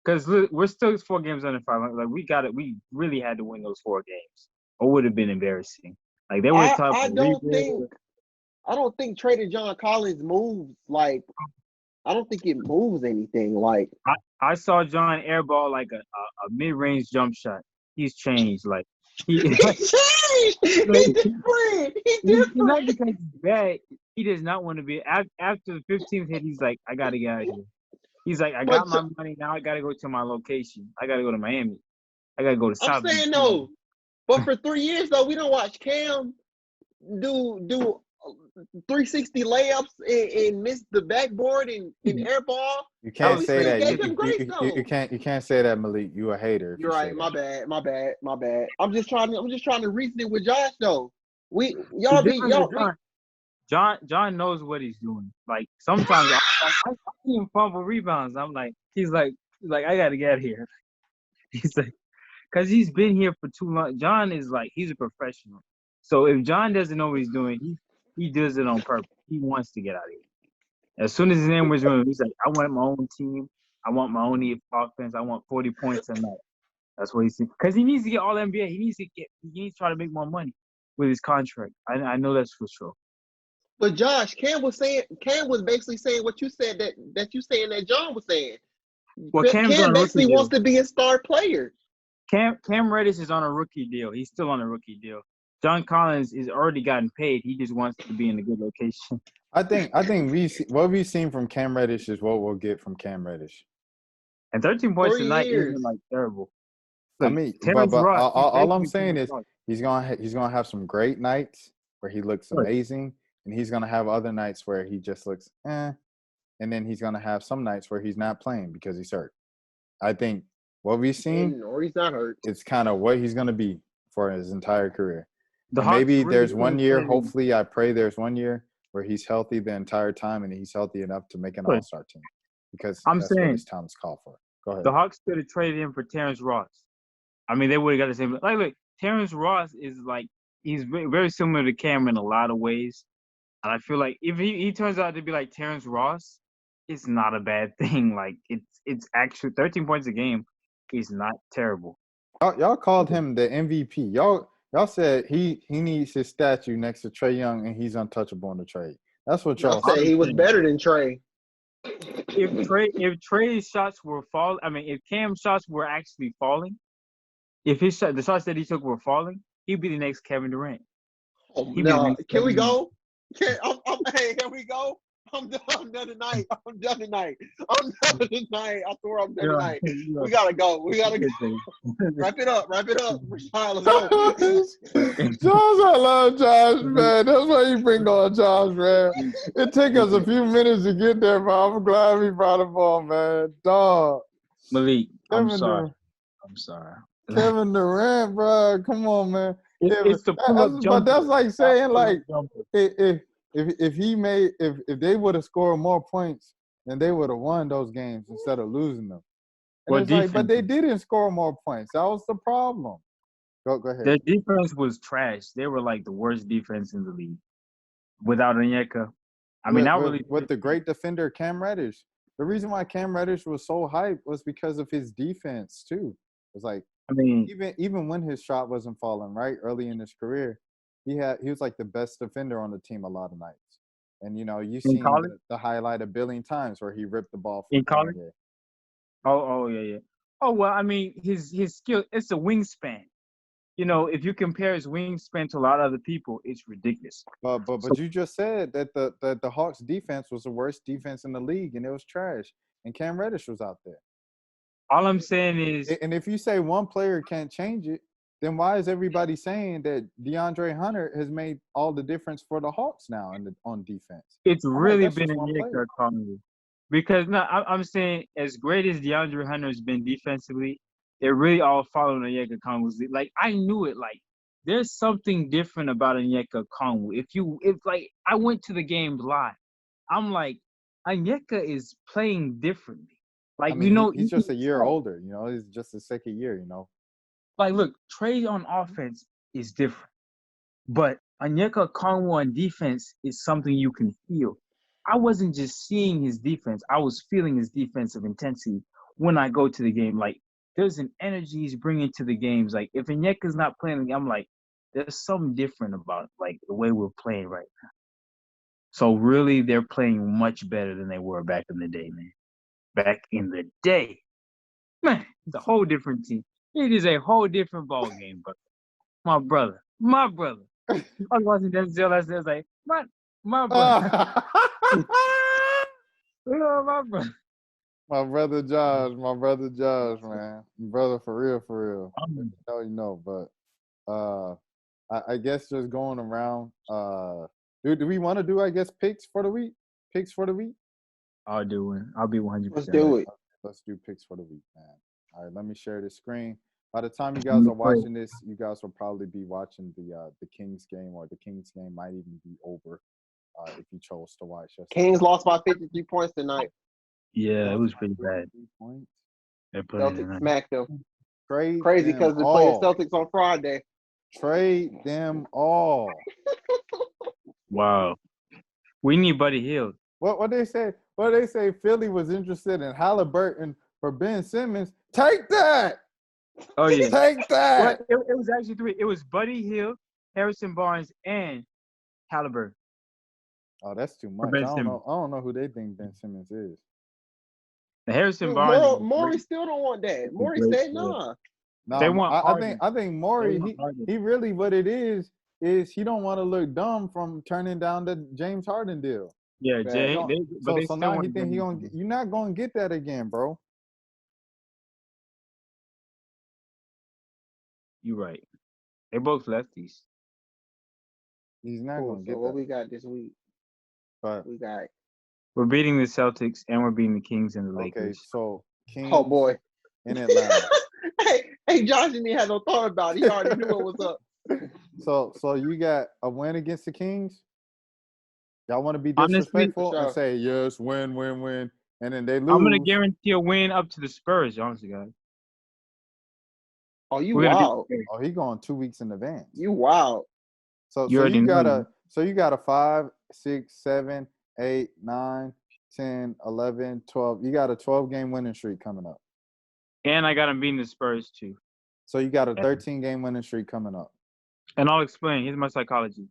because we're still 4 games under 500. Like we really had to win those 4 games, or would have been embarrassing. Like they were tough. I don't think trading John Collins moves. Like I don't think it moves anything. Like I saw John airball like a mid-range jump shot. He's changed. Like he's different. He's different. Not because he's bad. He does not want to be. After the 15th hit, he's like, I got to get out of here. He's like, I got my money. Now I got to go to my location. I got to go to Miami. I got to go to South Beach. I'm saying, no. But for 3 years, though, we don't watch Cam do 360 layups and miss the backboard and air ball. You can't say that. You can't say that, Malik. You a hater. You're right. My bad. I'm just trying to reason it with Josh, though. John knows what he's doing. Like sometimes I see him fumble rebounds. I'm like, he's like I gotta get out of here. He's like, because he's been here for too long. John is like, he's a professional. So if John doesn't know what he's doing, he does it on purpose. He wants to get out of here. As soon as his name was running, he's like, I want my own team. I want my own offense. I want 40 points a night. That's what he's saying. Because he needs to get all NBA. He needs to try to make more money with his contract. I know that's for sure. But Josh, Cam was basically saying what you said that you saying that John was saying. Well, Cam basically wants to be a star player. Cam Reddish is on a rookie deal. He's still on a rookie deal. John Collins is already gotten paid. He just wants to be in a good location. I think what we've seen from Cam Reddish is what we'll get from Cam Reddish. And 13 points tonight isn't like terrible. Look, I mean, but all I'm saying is he's gonna have some great nights where he looks amazing, and he's gonna have other nights where he just looks and then he's gonna have some nights where he's not playing because he's hurt. I think what we've seen, or he's not hurt, it's kind of what he's gonna be for his entire career. Maybe there's one year. Hopefully, I pray there's one year where he's healthy the entire time and he's healthy enough to make an all-star team because that's what his talent's called for. Go ahead. The Hawks could have traded him for Terrence Ross. I mean, they would have got the same. Like, look, Terrence Ross is like he's very similar to Cam in a lot of ways, and I feel like if he turns out to be like Terrence Ross, it's not a bad thing. Like it's actually 13 points a game is not terrible. Y'all called him the MVP. Y'all said he needs his statue next to Trae Young and he's untouchable in the trade. That's what y'all said. He was better than Trae. If Trae's shots were falling, I mean, if Cam's shots were actually falling, if the shots that he took were falling, he'd be the next Kevin Durant. Oh, no, can we go? Hey, here we go. I'm done tonight. I swear I'm done tonight. We gotta go. Wrap it up. Rashad, let's go. Josh, I love Josh, man. That's why you bring on Josh, man. It took us a few minutes to get there, but I'm glad we brought him on, man. Dog. Malik, I'm sorry. Kevin Durant, bro. Come on, man. It's the pull-up jumper. But that's like saying, like, if they would have scored more points, then they would have won those games instead of losing them. But they didn't score more points. That was the problem. Go ahead. Their defense was trash. They were like the worst defense in the league without Onyeka. With the great defender Cam Reddish. The reason why Cam Reddish was so hyped was because of his defense too. It's like even when his shot wasn't falling right early in his career, he was like the best defender on the team a lot of nights. And you've seen the highlight a billion times where he ripped the ball from in college. Oh yeah. Oh well, I mean his skill. It's a wingspan. If you compare his wingspan to a lot of other people, it's ridiculous. But you just said that the Hawks defense was the worst defense in the league and it was trash. And Cam Reddish was out there. All I'm saying is, and if you say one player can't change it, then why is everybody saying that DeAndre Hunter has made all the difference for the Hawks now on defense? It's really been Onyeka Okongwu. Because I'm saying as great as DeAndre Hunter has been defensively, they're really all following Onyeka Okongwu. Like I knew it. Like there's something different about Onyeka Okongwu. If I went to the games live, I'm like Onyeka is playing differently. Like he's just a year older. He's just his second year. Like, look, Trae on offense is different. But Onyeka Okongwu on defense is something you can feel. I wasn't just seeing his defense. I was feeling his defensive intensity when I go to the game. Like, there's an energy he's bringing to the games. Like, if Onyeka's not playing, I'm like, there's something different about, like, the way we're playing right now. So, really, they're playing much better than they were back in the day, man. Back in the day. Man, it's a whole different team. It is a whole different ball game, but my brother. I was watching Denzel last night. I was like, my brother. My brother. My brother Josh, man. Brother for real. But I guess just going around. Do we want to do, I guess, picks for the week? I'll do it. I'll be 100%. Let's do it. Let's do picks for the week, man. All right, let me share the screen. By the time you guys are watching this, you guys will probably be watching the Kings game, or the Kings game might even be over if you chose to watch. Kings lost by 53 points tonight. Yeah, it was pretty bad. Celtics smacked them. Crazy because they played Celtics on Friday. Trade them all. Wow. We need Buddy Hield. What they say? What they say? Philly was interested in Halliburton for Ben Simmons. Take that. Oh yeah. Take Well, that. it was actually 3. It was Buddy Hield, Harrison Barnes, and Halliburton Oh, that's too for much. Ben Simmons. I don't know who they think Ben Simmons is. The Harrison Barnes. Maury still don't want that. Maury said nah. No, They want I think Maury. He really what it is he don't want to look dumb from turning down the James Harden deal. Yeah, Jay. So now he think you're not gonna get that again, bro. You're right. They both lefties. He's not Cool. gonna get So what that. we got this week? But We got. We're beating the Celtics and we're beating the Kings and the Lakers. okay, so Kings Oh boy. in Atlanta. hey, Josh didn't even have no thought about it. He already knew what was up. So you got a win against the Kings? Y'all want to be Honestly, disrespectful sure. and say yes, win, and then they lose. I'm gonna guarantee a win up to the Spurs, honestly, guys. Oh, you We're gonna wild. Oh, he going 2 weeks in advance. You wild. So You already you got know. you got a 5, 6, 7, 8, 9, 10, 11, 12. You got a 12-game winning streak coming up. And I got them beating the Spurs too. So you got a 13-game winning streak coming up. And I'll explain. Here's my psychology.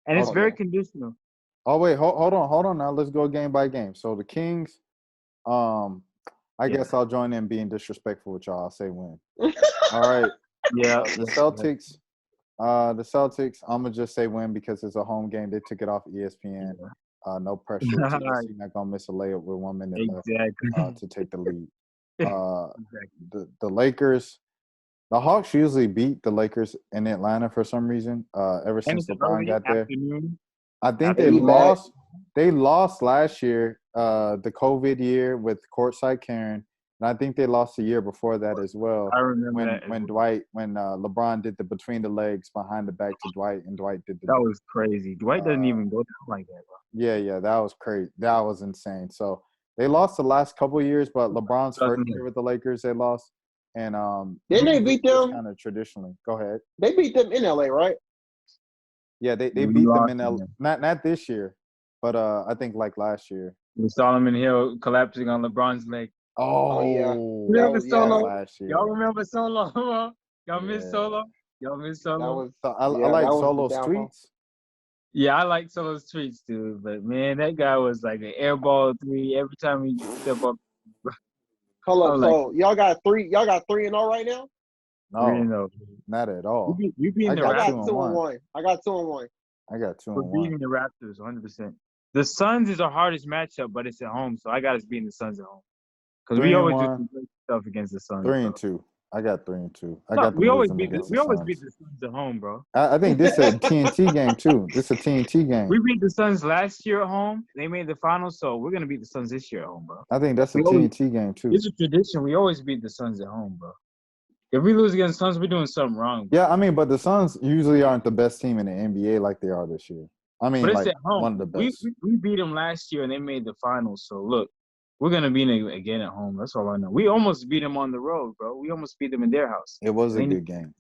And it's very conditional. Oh wait, hold on now. Let's go game by game. So the Kings, I guess I'll join in being disrespectful with y'all. I'll say win. All right. Yeah. The Celtics, I'm gonna just say win because it's a home game. They took it off ESPN. No pressure. You're not gonna miss a layup with 1 minute left to take the lead. The Lakers, the Hawks usually beat the Lakers in Atlanta for some reason. Ever since LeBron got there, I think they lost. They lost last year, the COVID year with courtside Karen, and I think they lost the year before that as well. I remember when LeBron did the between the legs behind the back to Dwight, and Dwight did the. That was crazy. Dwight doesn't even go down like that, bro. Yeah, that was crazy. That was insane. So they lost the last couple of years, but LeBron's first year with the Lakers, they lost. And didn't they beat them? Kind of traditionally. Go ahead. They beat them in LA, right? Yeah, they beat them in LA. Not this year, but I think like last year. With Solomon Hill collapsing on LeBron's leg. Oh yeah. Remember Solo? Last year. Y'all remember Solo? Y'all miss Solo? Y'all miss Solo? I like Solo's tweets. Yeah, I like Solo's tweets too. But man, that guy was like an airball 3 every time he step up. Hold up, so y'all got 3-0 right now? No, not at all. We beating the I got Raptors. 2-1. I got 2-1. I got 2-1. We're beating the Raptors 100%. The Suns is our hardest matchup, but it's at home, so I got us beating the Suns at home. Because we always do some great stuff against the Suns. 3-2. I got 3-2. We always beat the Suns at home, bro. I think this is a TNT game too. This is a TNT game. We beat the Suns last year at home. They made the finals, so we're gonna beat the Suns this year at home, bro. I think that's a TNT game too. It's a tradition. We always beat the Suns at home, bro. If we lose against the Suns, we're doing something wrong, bro. Yeah, I mean, but the Suns usually aren't the best team in the NBA like they are this year. I mean, but it's like at home. One of the best. We beat them last year and they made the finals. So look, we're gonna beat them again at home. That's all I know. We almost beat them on the road, bro. We almost beat them in their house. It was a good game.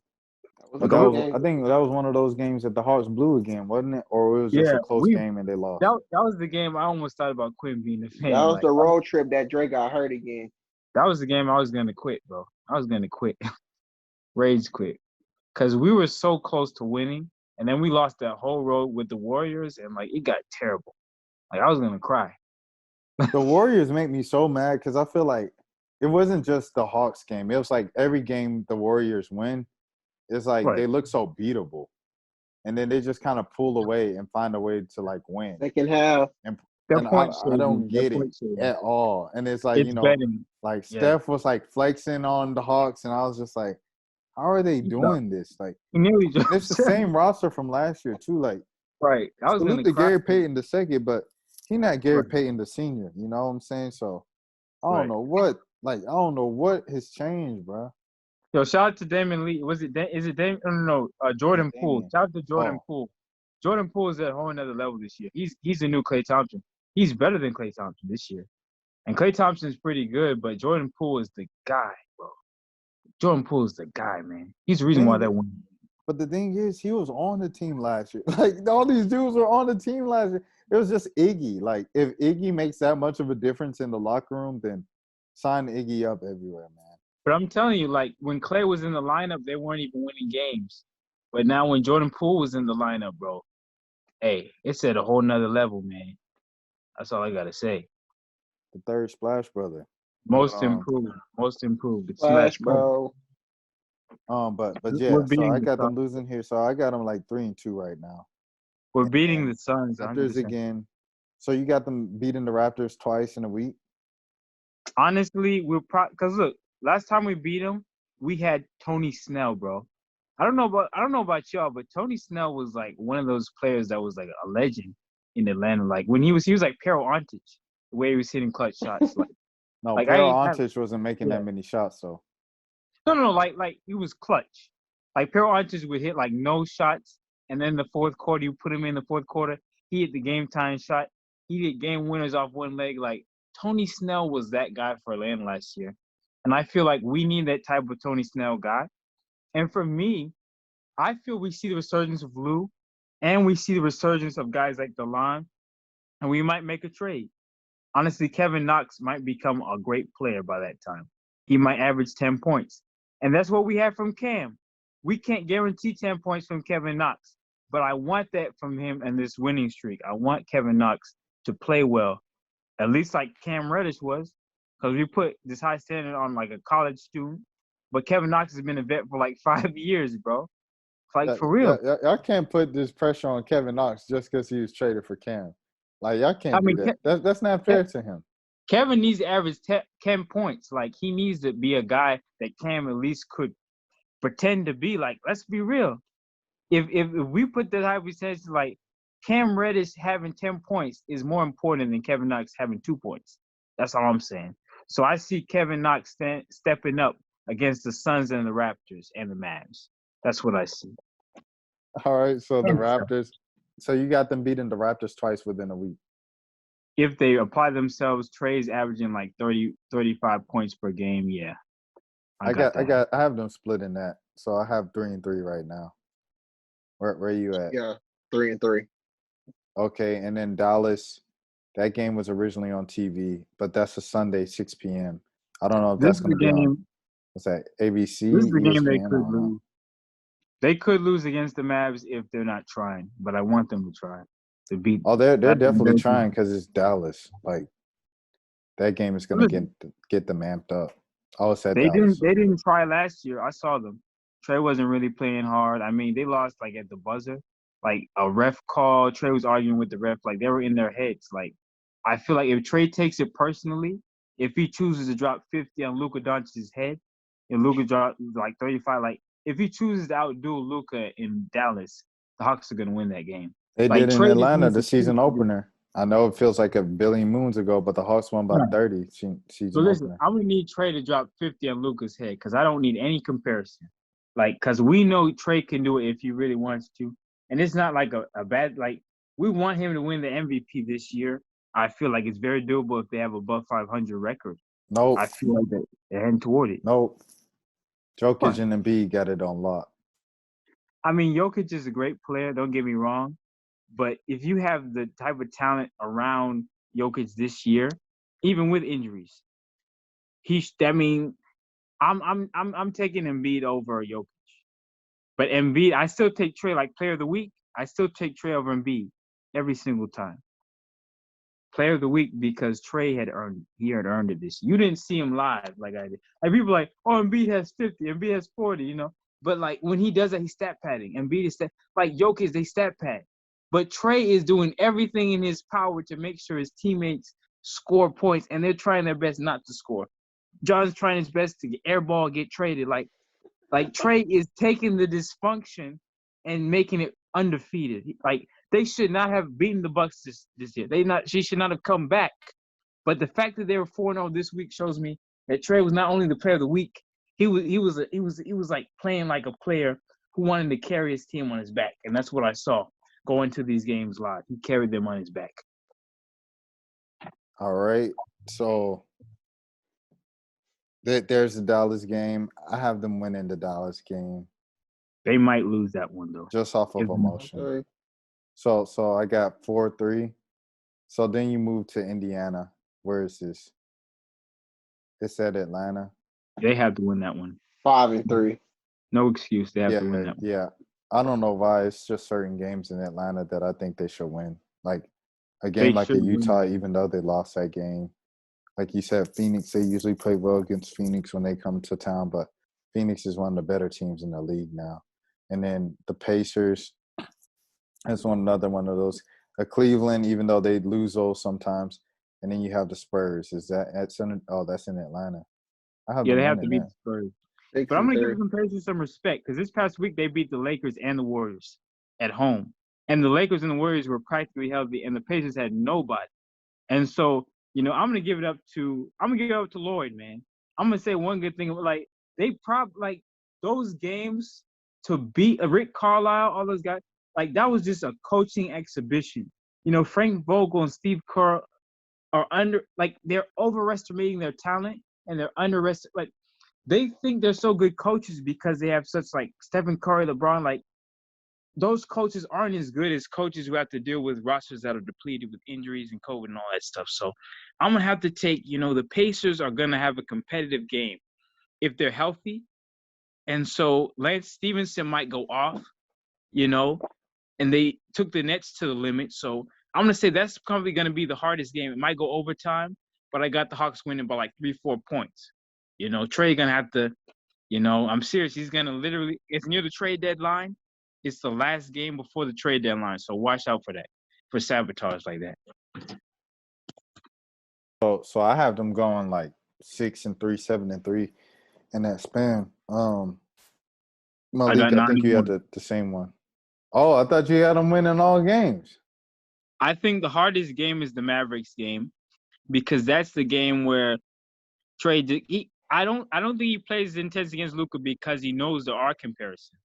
I think that was one of those games that the Hawks blew again, wasn't it? Or it was just a close game and they lost. That was the game I almost thought about quitting being a fan. That was the road trip that Drake got hurt again. That was the game I was gonna quit, bro. I was gonna quit. Rage quit. Because we were so close to winning, and then we lost that whole road with the Warriors, and like it got terrible. Like I was gonna cry. The Warriors make me so mad because I feel like it wasn't just the Hawks game. It was like every game the Warriors win, it's like they look so beatable. And then they just kind of pull away and find a way to like win. They can have. And I don't get it at all. And it's like, like Steph was like flexing on the Hawks, and I was just like, how are they doing this? Like, it's the same roster from last year too. Like, right. I was salute to Gary Payton the second, but he's not Gary Payton the senior. You know what I'm saying? So I don't know what. Like, I don't know what has changed, bro. Yo, shout out to Damon Lee. Is it Damon? No, Jordan Poole. Shout out to Jordan Poole. Jordan Poole is at a whole another level this year. He's the new Klay Thompson. He's better than Klay Thompson this year. And Klay Thompson's pretty good, but Jordan Poole is the guy, bro. Jordan Poole is the guy, man. He's the reason why they won. But the thing is, he was on the team last year. Like, all these dudes were on the team last year. It was just Iggy. Like, if Iggy makes that much of a difference in the locker room, then sign Iggy up everywhere, man. But I'm telling you, like when Clay was in the lineup, they weren't even winning games. But now when Jordan Poole was in the lineup, bro, hey, it's at a whole nother level, man. That's all I gotta say. The third Splash Brother. Most improved. Most improved. It's Flash, Splash bro. But We're yeah, so beating I the got them Suns. losing here. So I got them like 3-2 right now. We're beating And the Suns. Raptors 100%. again. So you got them beating the Raptors twice in a week. Honestly, because look, last time we beat them, we had Tony Snell, bro. I don't know about y'all, but Tony Snell was like one of those players that was like a legend in Atlanta. Like when he was like Pero Antic, the way he was hitting clutch shots. No, Like Pero Antic wasn't making yeah. that many shots, so. No, like he was clutch. Like Pero Antic would hit like no shots, and then the fourth quarter, you put him in the fourth quarter, he hit the game time shot. He did game winners off one leg. Like Tony Snell was that guy for Atlanta last year, and I feel like we need that type of Tony Snell guy. And for me, I feel we see the resurgence of Lou, and we see the resurgence of guys like DeLon, and we might make a trade. Honestly, Kevin Knox might become a great player by that time. He might average 10 points. And that's what we have from Cam. We can't guarantee 10 points from Kevin Knox, but I want that from him and this winning streak. I want Kevin Knox to play well, at least like Cam Reddish was, because we put this high standard on like a college student. But Kevin Knox has been a vet for like 5 years, bro. Like, for real. Y'all can't put this pressure on Kevin Knox just because he was traded for Cam. Like, y'all can't do that. That's not fair to him. Kevin needs to average 10 points. Like, he needs to be a guy that Cam at least could pretend to be. Like, let's be real. If we put the high percentage, like, Cam Reddish having 10 points is more important than Kevin Knox having 2 points. That's all I'm saying. So I see Kevin Knox stepping up against the Suns and the Raptors and the Mavs. That's what I see. All right, so the Raptors. So you got them beating the Raptors twice within a week. If they apply themselves, Trey's averaging like 30, 35 points per game. Yeah. I have them split in that. So I have 3-3 right now. Where are you at? Yeah, 3-3. Okay, and then Dallas. That game was originally on TV, but that's a Sunday, 6 p.m. I don't know if that's going to be on. What's that? ABC. This is the game ESPN, they could lose. They could lose against the Mavs if they're not trying, but I want them to try to beat. Oh, they're definitely trying because it's Dallas. Like, that game is going to get them amped up. Oh, it's at Dallas. They didn't try last year. I saw them. Trey wasn't really playing hard. I mean, they lost like at the buzzer. Like a ref call, Trey was arguing with the ref. Like they were in their heads. Like I feel like if Trey takes it personally, if he chooses to drop 50 on Luka Doncic's head, and Luka drops like 35, like if he chooses to outdo Luka in Dallas, the Hawks are gonna win that game. They like, did in Trey Atlanta, the season opener. I know it feels like a billion moons ago, but the Hawks won by 30 season so listen, opener. I'm gonna need Trey to drop 50 on Luka's head because I don't need any comparison. Like, because we know Trey can do it if he really wants to. And it's not like a bad, like, we want him to win the MVP this year. I feel like it's very doable if they have above 500 record. Nope. I feel like they're heading toward it. Nope. Jokic and Embiid got it on lock. I mean, Jokic is a great player, don't get me wrong. But if you have the type of talent around Jokic this year, even with injuries, I'm taking Embiid over Jokic. But Embiid, I still take Trey like player of the week. I still take Trey over Embiid every single time. Player of the week because Trey had earned it. He had earned it this year. You didn't see him live like I did. Like people are like, oh, Embiid has 50, Embiid has 40, you know. But like when he does that, he's stat padding. Embiid is like Jokic, they stat pad. But Trey is doing everything in his power to make sure his teammates score points, and they're trying their best not to score. John's trying his best to get airball, get traded. Like Trey is taking the dysfunction and making it undefeated. Like they should not have beaten the Bucks this year. She should not have come back. But the fact that they were 4-0 this week shows me that Trey was not only the player of the week. He was like playing like a player who wanted to carry his team on his back, and that's what I saw going to these games live. He carried them on his back. All right, so there's the Dallas game. I have them winning the Dallas game. They might lose that one though. Just off of Give them- emotion. Okay. So I got 4-3. So then you move to Indiana. Where is this? It's at Atlanta. They have to win that one. 5-3. No excuse. They have Yeah, to win that one. yeah. I don't know why. It's just certain games in Atlanta that I think they should win. Like a game like should the win. Utah, even though they lost that game. Like you said, Phoenix, they usually play well against Phoenix when they come to town, but Phoenix is one of the better teams in the league now. And then the Pacers, that's another one of those. Cleveland, even though they lose those sometimes. And then you have the Spurs. Is that that's in Atlanta? Yeah, they have to beat the Spurs. 6 But I'm and going to 3. give the Pacers some respect because this past week they beat the Lakers and the Warriors at home. And the Lakers and the Warriors were practically healthy, and the Pacers had nobody. And so, I'm going to give it up to Lloyd, man. I'm going to say one good thing. Like, those games to beat Rick Carlisle, all those guys, like, that was just a coaching exhibition. Frank Vogel and Steve Kerr are they're overestimating their talent, and they're underestimating, like, they think they're so good coaches because they have such, like, Stephen Curry, LeBron, like, those coaches aren't as good as coaches who have to deal with rosters that are depleted with injuries and COVID and all that stuff. So I'm going to have to take, the Pacers are going to have a competitive game if they're healthy. And so Lance Stevenson might go off, and they took the Nets to the limit. So I'm going to say that's probably going to be the hardest game. It might go overtime, but I got the Hawks winning by like 3-4 points. Trey going to have to, I'm serious. He's going to literally, it's near the trade deadline. It's the last game before the trade deadline. So watch out for that, for sabotage like that. So I have them going like 6-3, 7-3 in that span. Malik, I think you had the same one. Oh, I thought you had them winning all games. I think the hardest game is the Mavericks game because that's the game where Trey. I don't think he plays intense against Luka because he knows there are comparisons.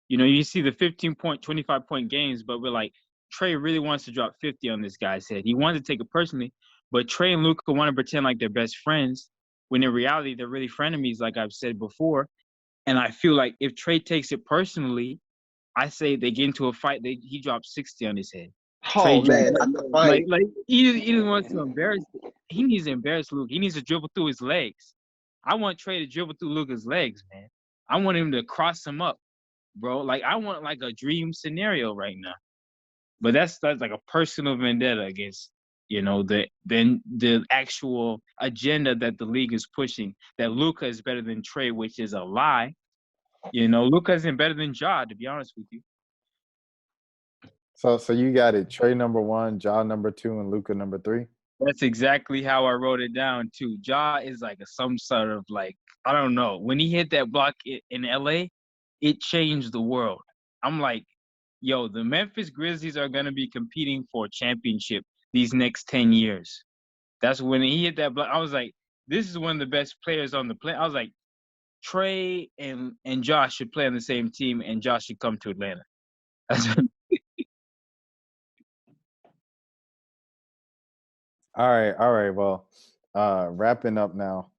You see the 15-point, 25-point games, but we're like, Trey really wants to drop 50 on this guy's head. He wanted to take it personally, but Trey and Luka want to pretend like they're best friends when in reality they're really frenemies, like I've said before. And I feel like if Trey takes it personally, I say they get into a fight. He drops 60 on his head. Oh, man, not the fight. Like he doesn't want to embarrass. He needs to embarrass Luka. He needs to dribble through his legs. I want Trey to dribble through Luka's legs, man. I want him to cross him up, bro. Like, I want like a dream scenario right now. But that's like a personal vendetta against, the actual agenda that the league is pushing, that Luka is better than Trey, which is a lie. Luka isn't better than Ja, to be honest with you. So you got it. Trey number 1, Ja number 2, and Luka number 3. That's exactly how I wrote it down too. Ja is like some sort of like, I don't know. When he hit that block in LA, it changed the world. I'm like, yo, the Memphis Grizzlies are gonna be competing for a championship these next 10 years. That's when he hit that block. I was like, this is one of the best players on the planet. I was like, Trey and Josh should play on the same team, and Josh should come to Atlanta. All right. Well, wrapping up now.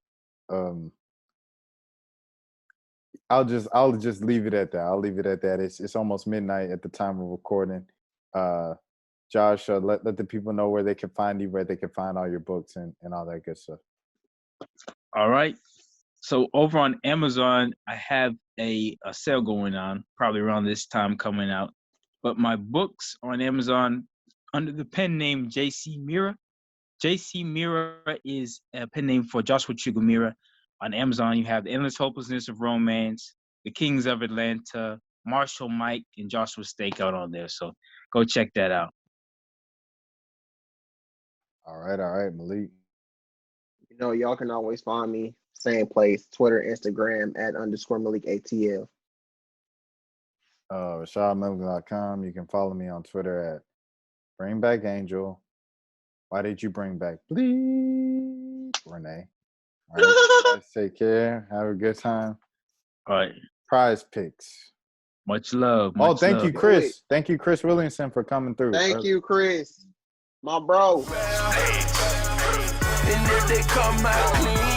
I'll just leave it at that. I'll leave it at that. It's almost midnight at the time of recording. Josh, let the people know where they can find you, where they can find all your books and all that good stuff. All right. So over on Amazon, I have a sale going on, probably around this time coming out. But my books on Amazon under the pen name J.C. Mira. J.C. Mira is a pen name for Joshua Chigumira. On Amazon, you have The Endless Hopelessness of Romance, The Kings of Atlanta, Marshall Mike, and Joshua Stakeout on there. So go check that out. All right, Malik. Y'all can always find me, same place, Twitter, Instagram, @_Malik ATL. RashadMalik.com. You can follow me on Twitter at BringBackAngel. Why did you bring back Bleep, Renee? All right, guys, take care. Have a good time. All right. Prize picks. Much love. Thank you, Chris. Thank you, Chris Williamson, for coming through. Thank you, Chris. My bro. And if they come out clean,